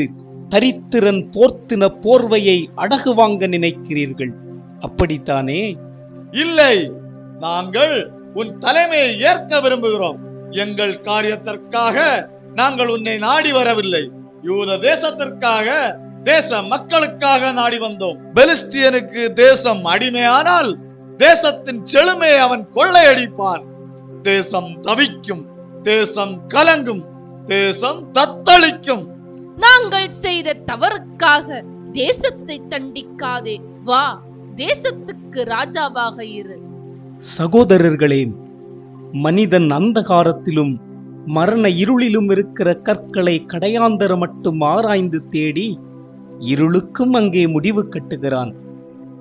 தரித்திரன் போர்த்தின போர்வையை அடகு வாங்க நினைக்கிறீர்கள், அப்படித்தானே? இல்லை, நாங்கள் உன் தலைமையை ஏற்க விரும்புகிறோம். எங்கள் காரியத்திற்காக நாங்கள் உன்னை நாடி வரவில்லை. யூத தேசத்திற்காக, தேச மக்களுக்காக நாடி வந்தோம். பெலிஸ்தியனுக்கு தேசம் அடிமையானால் தேசத்தின் செழுமையை அவன் கொள்ளையடிப்பான். தேசம் தவிக்கும், தேசம் கலங்கும், தேசம் தத்தளிக்கும். நாங்கள் செய்த தவறுக்காக தேசத்தை தண்டிக்காதே. வா, தேசத்துக்கு ராஜாவாக இரு. சகோதரர்களே, மனிதன் அந்தகாரத்திலும் மரண இருளிலும் இருக்கிற கற்களை கடையாந்தர மட்டும் ஆராய்ந்து தேடி இருளுக்கும் அங்கே முடிவு கட்டுகிறான்.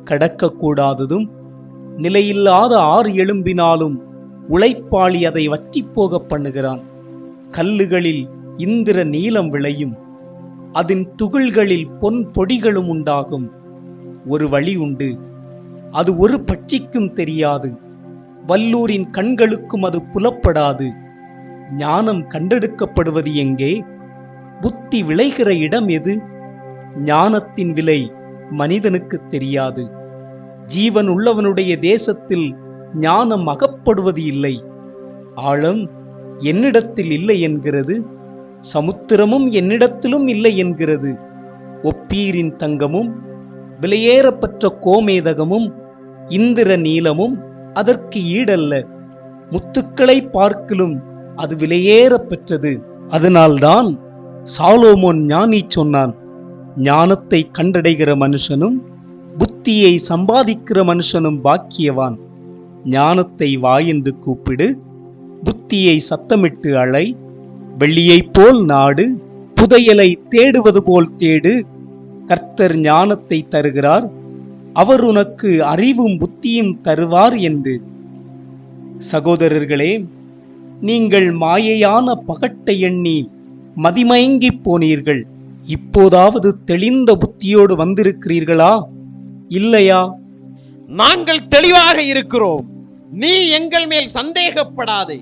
கடக்கக்கூடாததும் நிலையில்லாத ஆறு எழும்பினாலும் உழைப்பாளி அதை வற்றி போக பண்ணுகிறான். கல்லுகளில் இந்திர நீலம் விளையும், அதன் துகள்களில் பொன் பொடிகளும் உண்டாகும். ஒரு வழி உண்டு, அது ஒரு பட்சிக்கும் தெரியாது. வல்லூரின் கண்களுக்கும் அது புலப்படாது. ஞானம் கண்டெடுக்கப்படுவது எங்கே? புத்தி விளைகிற இடம் எது? ஞானத்தின் விலை மனிதனுக்கு தெரியாது. ஜீவன் உள்ளவனுடைய தேசத்தில் ஞானம் அகப்படுவது இல்லை. ஆழம் என்னிடத்தில் இல்லை என்கிறது, சமுத்திரமும் என்னிடத்திலும் இல்லை என்கிறது. ஒப்பீரின் தங்கமும் விலையேறப்பெற்ற கோமேதகமும் இந்திர நீலமும் அதற்கு ஈடல்ல. முத்துக்களை பார்க்கிலும் அது விலையேற பெற்றது. அதனால்தான் சாலோமோன் ஞானி சொன்னான், ஞானத்தை கண்டடைகிற மனுஷனும் புத்தியை சம்பாதிக்கிற மனுஷனும் பாக்கியவான். ஞானத்தை வா என்று கூப்பிடு, புத்தியை சத்தமிட்டு அழை. வெள்ளியைப் போல் நாடு, புதையலை தேடுவது போல் தேடு. கர்த்தர் ஞானத்தை தருகிறார், அவர் உனக்கு அறிவும் புத்தியும் தருவார் என்று. சகோதரர்களே, நீங்கள் மாயையான பகட்டை எண்ணி மதிமயங்கி போனீர்கள். இப்போதாவது தெளிந்த புத்தியோடு வந்திருக்கிறீர்களா, இல்லையா? நாங்கள் தெளிவாக இருக்கிறோம். நீ எங்கள் மேல் சந்தேகப்படாதே.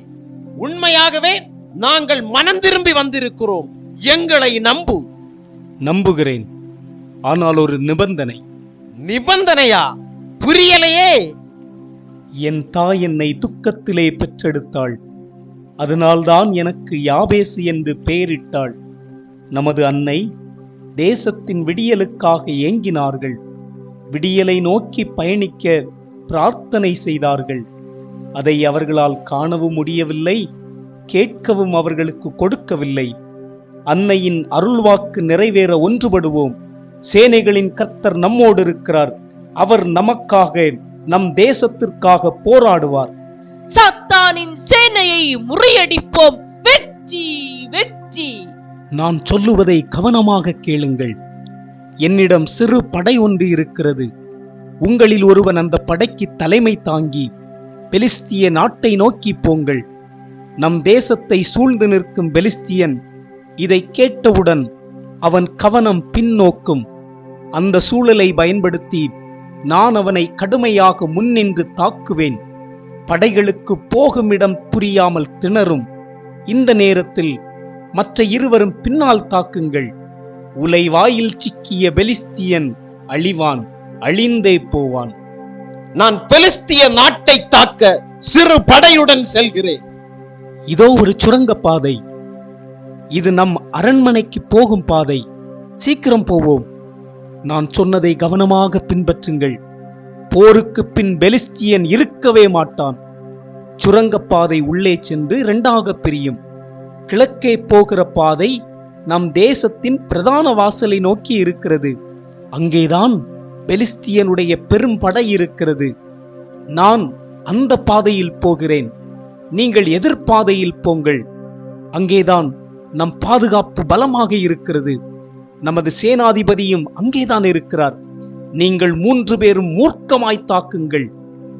உண்மையாகவே நாங்கள் மனம் திரும்பி வந்திருக்கிறோம். எங்களை நம்பு. நம்புகிறேன், ஆனால் ஒரு நிபந்தனை. நிபந்தனையா? புரியலையே. என் தாய் என்னை துக்கத்திலே பெற்றெடுத்தாள். அதனால்தான் எனக்கு யாபேசு என்று பெயரிட்டாள். நமது அன்னை தேசத்தின் விடியலுக்காக ஏங்கினார்கள். விடியலை நோக்கி பயணிக்க பிரார்த்தனை செய்தார்கள். அதை அவர்களால் காணவும் முடியவில்லை, கேட்கவும் அவர்களுக்கு கொடுக்கவில்லை. அன்னையின் அருள்வாக்கு நிறைவேற ஒன்றுபடுவோம். சேனைகளின் கர்த்தர் நம்மோடு இருக்கிறார். அவர் நமக்காக, நம் தேசத்திற்காக போராடுவார். சாத்தானின் சேனையை முறியடிப்போம். வெற்றி, வெற்றி. நான் சொல்லுவதை கவனமாக கேளுங்கள். என்னிடம் சிறு படை ஒன்று இருக்கிறது. உங்களில் ஒருவன் அந்த படைக்கு தலைமை தாங்கி பெலிஸ்திய நாட்டை நோக்கி போங்கள். நம் தேசத்தை சூழ்ந்து நிற்கும் பெலிஸ்தியன் இதை கேட்டவுடன் அவன் கவனம் பின்னோக்கும். அந்த சூழலை பயன்படுத்தி நான் அவனை கடுமையாக முன்னின்று தாக்குவேன். படைகளுக்கு போகும் இடம் புரியாமல் திணறும். இந்த நேரத்தில் மற்ற இருவரும் பின்னால் தாக்குங்கள். உலைவாயில் சிக்கிய பெலிஸ்தியன் அழிவான், அழிந்தே போவான். நான் பெலிஸ்திய நாட்டை தாக்க சிறு படையுடன் செல்கிறேன். இதோ ஒரு சுரங்கப்பாதை. இது நம் அரண்மனைக்கு போகும் பாதை. சீக்கிரம் போவோம். நான் சொன்னதை கவனமாக பின்பற்றுங்கள். போருக்கு பின் பெலிஸ்தியன் இருக்கவே மாட்டான். சுரங்கப்பாதை உள்ளே சென்று இரண்டாக பிரியும். கிழக்கே போகிற பாதை நம் தேசத்தின் பிரதான வாசலை நோக்கி இருக்கிறது. அங்கேதான் பெலிஸ்தியனுடைய பெரும் படை இருக்கிறது. நான் அந்த பாதையில் போகிறேன். நீங்கள் எதிர்பாதையில் போங்கள். அங்கேதான் நம் பாதுகாப்பு பலமாக இருக்கிறது. நமது சேனாதிபதியும் அங்கேதான் இருக்கிறார். நீங்கள் 3 பேரும் மூர்க்கமாய் தாக்குங்கள்.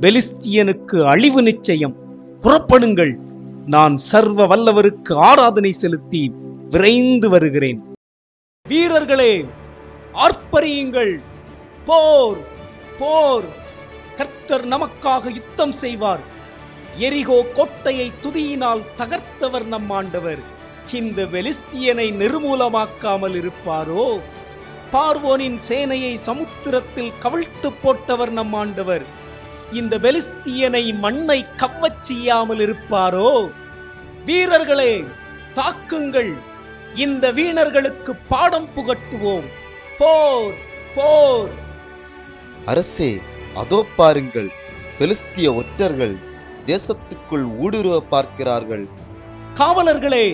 பெலிஸ்தியனுக்கு அழிவு நிச்சயம். புறப்படுங்கள். நான் சர்வ வல்லவருக்கு ஆராதனை செலுத்தி விரைந்து வருகிறேன். வீரர்களே, ஆர்ப்பரியுங்கள்! போர், போர்! கர்த்தர் நமக்காக யுத்தம் செய்வார். எரிகோ கோட்டையை துதியினால் தகர்த்தவர் நம் ஆண்டவர். இந்த பெலிஸ்தியனை நிர்மூலமாக்காமல் இருப்பாரோ? பார்வோனின் சேனையை சமுத்திரத்தில் கவிழ்த்து போட்டவர் நம் ஆண்டவர். இந்த பெலிஸ்தியனை மண்ணை கவ்வச் செய்யாமல் இருப்பாரோ? வீரர்களே, தாக்குங்கள்! இந்த வீணர்களுக்கு பாடம் புகட்டுவோம். போர், போர்! அரசே, அதோ பாருங்கள், பெலிஸ்திய ஒற்றர்கள் தேசத்துக்குள் ஊடுருவ பார்க்கிறார்கள். காவலர்களே,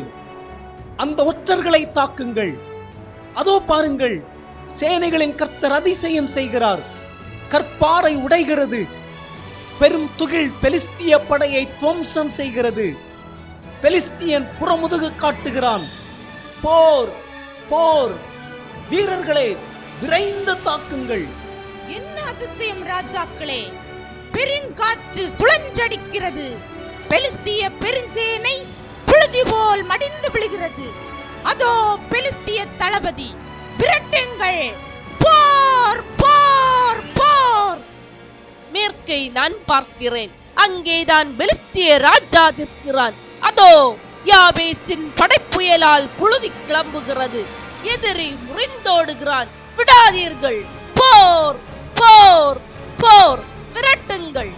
அந்த ஒற்றர்களை தாக்குங்கள். அதோ பாருங்கள், சேனைகளின் கர்த்தர் அதிசயம் செய்கிறார். கற்பாறை உடைகிறது. பெரும் துகில் பெலிஸ்திய படையை துவம்சம் செய்கிறது. பெலிஸ்தியன் புறமுதுகு காட்டுகிறான். போர், போர்! வீரர்களே, விரைந்து தாக்குங்கள்! என்ன அதிசயம் ராஜாக்களே! பெருங்காற்று சுழன்றடிக்கிறது. பெலிஸ்திய பெருஞ்சேனை புழுதி போல் மடிந்து விழுகிறது. அதோ பெலிஸ்திய தளபதி! விரட்டுங்கள்! போர், போர், போர்! மேற்கை நான் பார்க்கிறேன். அங்கேதான் பெலிஸ்திய ராஜா நிற்கிறான். அதோ யாபேசின் படைப்புயலால் புழுதி கிளம்புகிறது. எதிரி முறிந்தோடுகிறான். விடாதீர்கள்! போர், போர், போர்! விரட்டுங்கள்!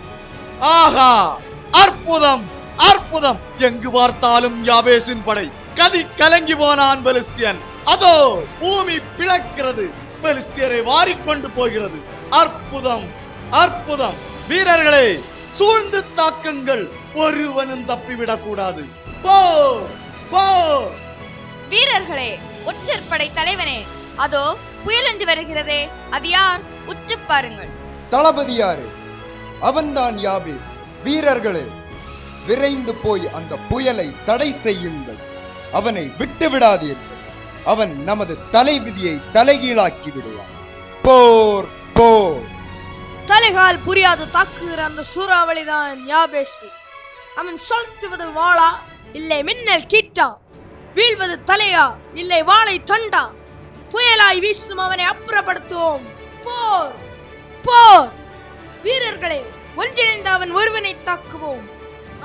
ஆஹா, அற்புதம், அற்புதம்! எங்கு பார்த்தாலும் யாபேசின் படை. கதி கலங்கி போனான் பெலிஸ்தியன். அதோ பூமி பிளக்கிறது. பெலிஸ்தியரை வாரிக்கொண்டு போகிறது. அற்புதம், அற்புதம்! வீரர்களே, சூழ்ந்து தாக்குங்கள்! ஒருவனும் தப்பிவிடக் கூடாது. போர், போர்! வீரர்களே, ஒற்றர் படை தலைவனே, அதோ புயலொன்று வருகிறதே, அது யார்? உற்று பாருங்கள். தளபதியாரே, அவன்தான் யாபேஸ். வீரர்களே, விரைந்து போய் அந்த புயலை தடை செய்யுங்கள். அவனை விட்டு விடாதீர்கள். அவன் நமது தலைவிதியை தலைகீழாக்கி விடுவான். போர், போர்! தலைகால் புரியாது தாக்குகிற அந்த சூறாவளிதான் யாபேஸ். அவன் செலுத்துவது வாளா, இல்லை மின்னல் கீட்டா? வீழ்வது தலையா, இல்லை வாளை தண்டா? புயலாய் வீசும் அவனை அப்புறப்படுத்துவோம். போர், போர்! வீரர்களே, ஒன்றிணைந்த அவன் ஒருவனை தாக்குவோம்.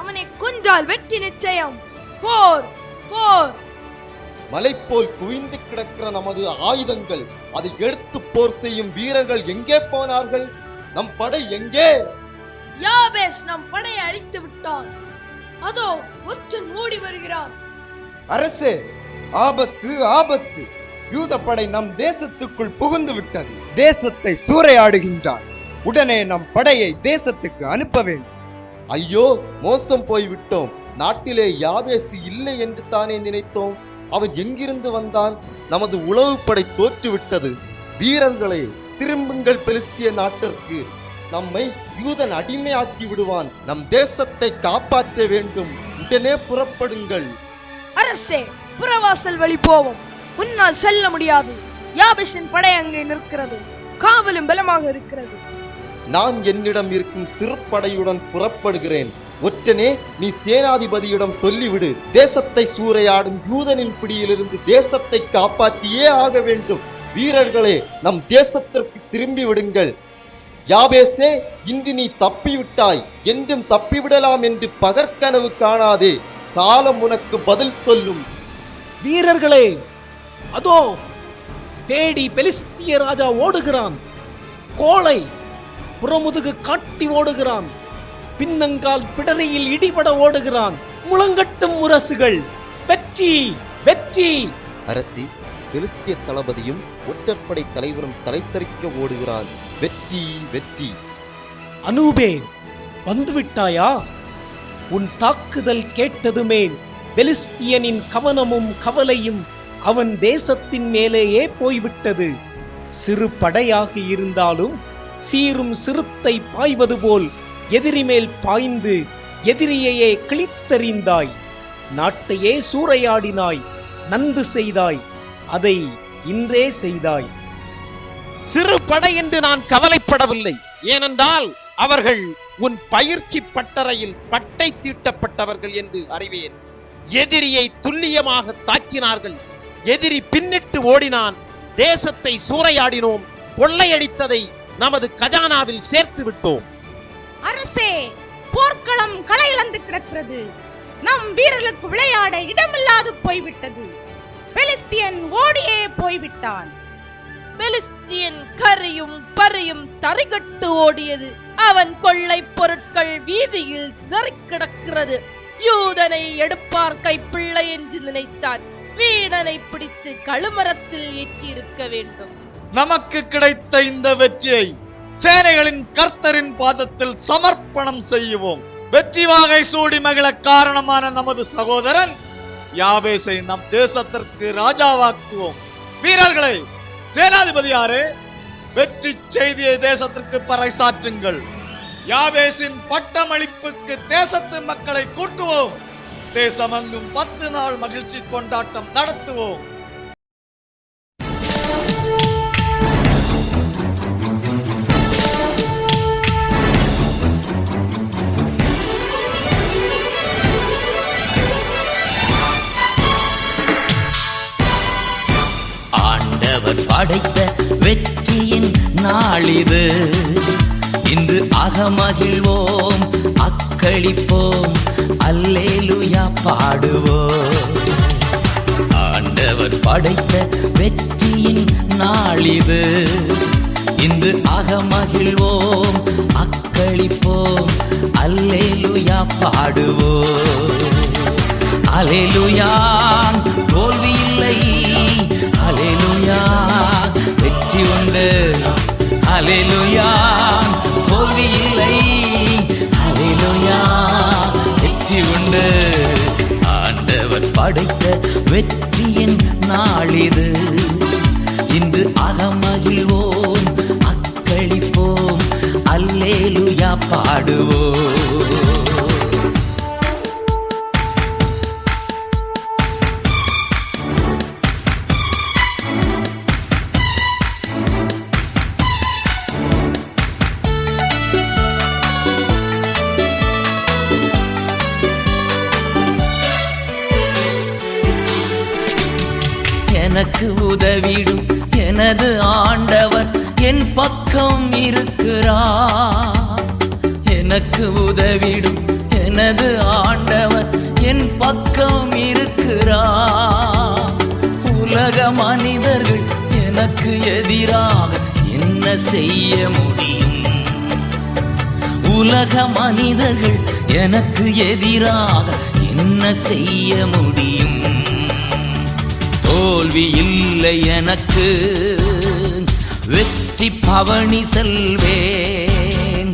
அவனை கொன்றால் வெற்றி நிச்சயம். போர், போர்! மலை போல் குவிந்து கிடக்கிற நமது ஆயுதங்கள், அதை எடுத்து போர் செய்யும் வீரர்கள் எங்கே போனார்கள்? நம் படை எங்கே? யாபேஸ் நம் படையை அழித்து விட்டான். அதோ ஒற்றன் ஓடி வருகிறான். அரசே, ஆபத்து, ஆபத்து! யூத படை நம் தேசத்துக்குள் புகுந்து விட்டது. தேசத்தை சூறையாடுகின்றான். உடனே நம் படையை தேசத்துக்கு அனுப்ப வேண்டும். ஐயோ, மோசம் போய்விட்டோம். நாட்டிலே யாபேசு இல்லை என்று தானே நினைத்தோம். அவன் எங்கிருந்து வந்தான்? நமது உளவுப்படை தோற்றுவிட்டது. வீரர்களே, திரும்புங்கள் பெலிஸ்திய நாட்டிற்கு. நம்மை யூதன் அடிமையாக்கி விடுவான். நம் தேசத்தை காப்பாற்ற வேண்டும். உடனே புறப்படுங்கள். அரசே, புறவாசல் வழி போவோம். முன்னால் செல்ல முடியாது. யாபேசின் படை அங்கே நிற்கிறது. காவலும் பலமாக இருக்கிறது. நான் என்னிடம் இருக்கும் சிறு படையுடன் புறப்படுகிறேன். ஒற்றனே, நீ சேனாதிபதியிடம் சொல்லிவிடு, தேசத்தை சூறையாடும் யூதனின் பிடியிலிருந்து தேசத்தை காப்பாற்றியே ஆக வேண்டும். வீரர்களே, நம் தேசத்திற்கு திரும்பி விடுங்கள். யாபேசே, இன்று நீ தப்பிவிட்டாய், என்றும் தப்பிவிடலாம் என்று பகற்கனவு காணாதே. காலம் உனக்கு பதில் சொல்லும். வீரர்களே, அதோ பேடி பெலிஸ்திய ராஜா ஓடுகிறான். கோளை புறமுதுகு காட்டி ஓடுகிறான். பின்னங்கால் பிடரியில் இடிபட ஓடுகிறான். முழங்கட்டும் முரசுகள். வெற்றி, வெற்றி! அரசி, பெலிஸ்திய தளபதியும் ஒற்றற்படை தலைவரும் தலைத்தறிக்க ஓடுகிறான். வெற்றி, வெற்றி! அனூபே, வந்துவிட்டாயா? உன் தாக்குதல் கேட்டதுமே பெலிஸ்தியனின் கவனமும் கவலையும் அவன் தேசத்தின் மேலேயே போய்விட்டது. சிறு படையாக இருந்தாலும் சீரும் சிறுத்தை பாய்வது போல் எதிரி மேல் பாய்ந்து எதிரியையே கிழித்தறிந்தாய். நாட்டையே சூறையாடினாய். நன்று செய்தாய். அதை இன்றே செய்தாய். சிறு படை என்று நான் கவலைப்படவில்லை. ஏனென்றால் அவர்கள் உன் பயிற்சி பட்டறையில் பட்டை தீட்டப்பட்டவர்கள் என்று அறிவேன். எதிரியை துல்லியமாக தாக்கினார்கள். எதிரி பின்னிட்டு ஓடினான். தேசத்தை சூறையாடினோம். கொள்ளையடித்ததை நமது கஜானாவில் சேர்த்து விட்டோம். அரசே, போர்க்களம் களை இழந்து கிடக்கிறது. நம் வீரர்களுக்கு விளையாட இடமில்லாது போய்விட்டது. பெலிஸ்தியன் ஓடியே போய்விட்டான். பெலிஸ்தியன் கரியும் பரியும் தரிகட்டு ஓடியது. அவன் கொள்ளை பொருட்கள் வீதியில் சிதறிக் கிடக்கிறது. யூதனை எடுப்பார் கைப்பிள்ளை என்று நினைத்தான். வீணனை பிடித்து கழுமரத்தில் ஏற்றி இருக்க வேண்டும். நமக்கு கிடைத்த இந்த வெற்றியை சேனைகளின் கர்த்தரின் பாதத்தில் சமர்ப்பணம் செய்வோம். வெற்றி வாகை சூடி மகிழ காரணமான நமது சகோதரன் யாபேசை நம் தேசத்திற்கு ராஜாவாக்குவோம். வீரர்களே, சேனாதிபதியாரே, வெற்றி செய்தியை தேசத்திற்கு பறைசாற்றுங்கள். யாபேசின் பட்டமளிப்புக்கு தேசத்து மக்களை கூட்டுவோம். தேசமெங்கும் 10 நாள் மகிழ்ச்சி கொண்டாட்டம் நடத்துவோம். ஆண்டவர் படைத்த வெற்றியின் நாளிது. இன்று அகமகிழ்வோம், அக்களிப்போம், அல்லேலூயா பாடுவோம். ஆண்டவர் படைத்த வெற்றியின் நாளிது. இன்று அகமகிழ்வோம், அக்களிப்போம், அல்லேலூயா பாடுவோம். அல்லேலூயா, தோல்வி இல்லை. அல்லேலூயா, வெற்றி உண்டு. அல்லேலூயா, தோல்வி இல்லை. அல்லேலூயா, வெற்றி உண்டு. ஆண்டவர் படைத்த வெற்றியின் நாளிது. இன்று அகமகிழ்வோம், அக்களிப்போம், அல்லேலூயா பாடுவோம். எனக்கு உதவிடும் எனது ஆண்டவர் என் பக்கம் இருக்கிறார். எனக்கு உதவிடும் எனது ஆண்டவர் என் பக்கம் இருக்கிறார். உலக மனிதர்கள் எனக்கு எதிராக என்ன செய்ய முடியும்? உலக மனிதர்கள் எனக்கு எதிராக என்ன செய்ய முடியும்? தோல்வி இல்லை எனக்கு, வெற்றி பவனி செல்வேன்.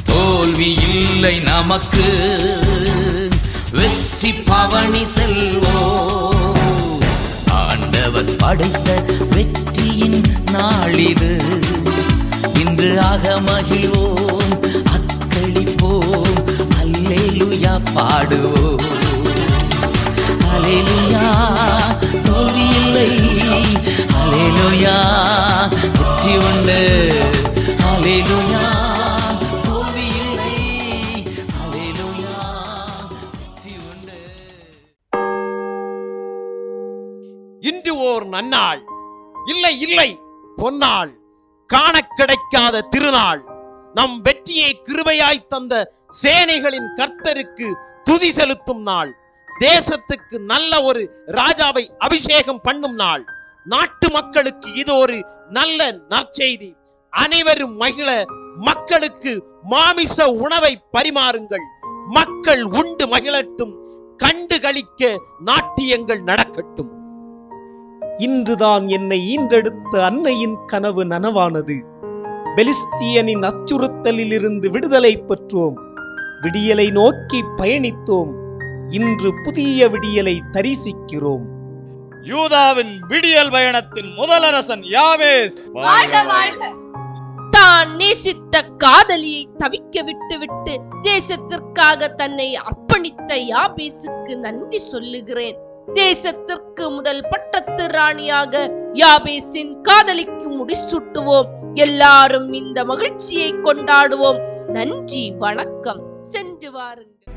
தோல்வி இல்லை நமக்கு, வெற்றி பவனி செல்வோம். ஆண்டவர் படைத்த வெற்றியின் நாளிது. இன்று அகமகிழ்வோம், அக்களிப்போம், அல்லேலூயா பாடுவோம். அல்லேலூயா, இல்லை. ஹல்லேலூயா, வெற்றி உண்டு. ஹல்லேலூயா, தோல்வி இல்லை. ஹல்லேலூயா, வெற்றி உண்டு. இன்று ஓர் நன்னாள், இல்லை இல்லை பொன்னாள், காண கிடைக்காத திருநாள். நம் வெற்றியை கிருபையாய் தந்த சேனைகளின் கர்த்தருக்கு துதி செலுத்தும் நாள். தேசத்துக்கு நல்ல ஒரு ராஜாவை அபிஷேகம் பண்ணும் நாள். நாட்டு மக்களுக்கு இது ஒரு நல்ல நற்செய்தி. அனைவரும் மகிழ மக்களுக்கு மாமிச உணவை பரிமாறுங்கள். மக்கள் உண்டு மகிழட்டும், கண்டு களிக்க நாட்டியங்கள் நடக்கட்டும். இன்றுதான் என்னை ஈன்றெடுத்த அன்னையின் கனவு நனவானது. பெலிஸ்தியனின் அச்சுறுத்தலிலிருந்து விடுதலை பெற்றோம். விடியலை நோக்கி பயணித்தோம். இன்று புதிய விடியலை தரிசிக்கிறோம். யூதாவின் விடியல் பயணத்தின் முதலரசன் யாபேஸ் வாழ்க வாழ்க. தான் நேசித்த காதலியை தவிக்க விட்டுவிட்டு தேசத்திற்காக தன்னை அர்ப்பணித்த யாபேசுக்கு நன்றி சொல்லுகிறேன். தேசத்திற்கு முதல் பட்டத்து ராணியாக யாபேசின் காதலிக்கு முடிசூட்டுவோம். எல்லாரும் இந்த மகிழ்ச்சியை கொண்டாடுவோம். நன்றி, வணக்கம். சென்று வாருங்கள்.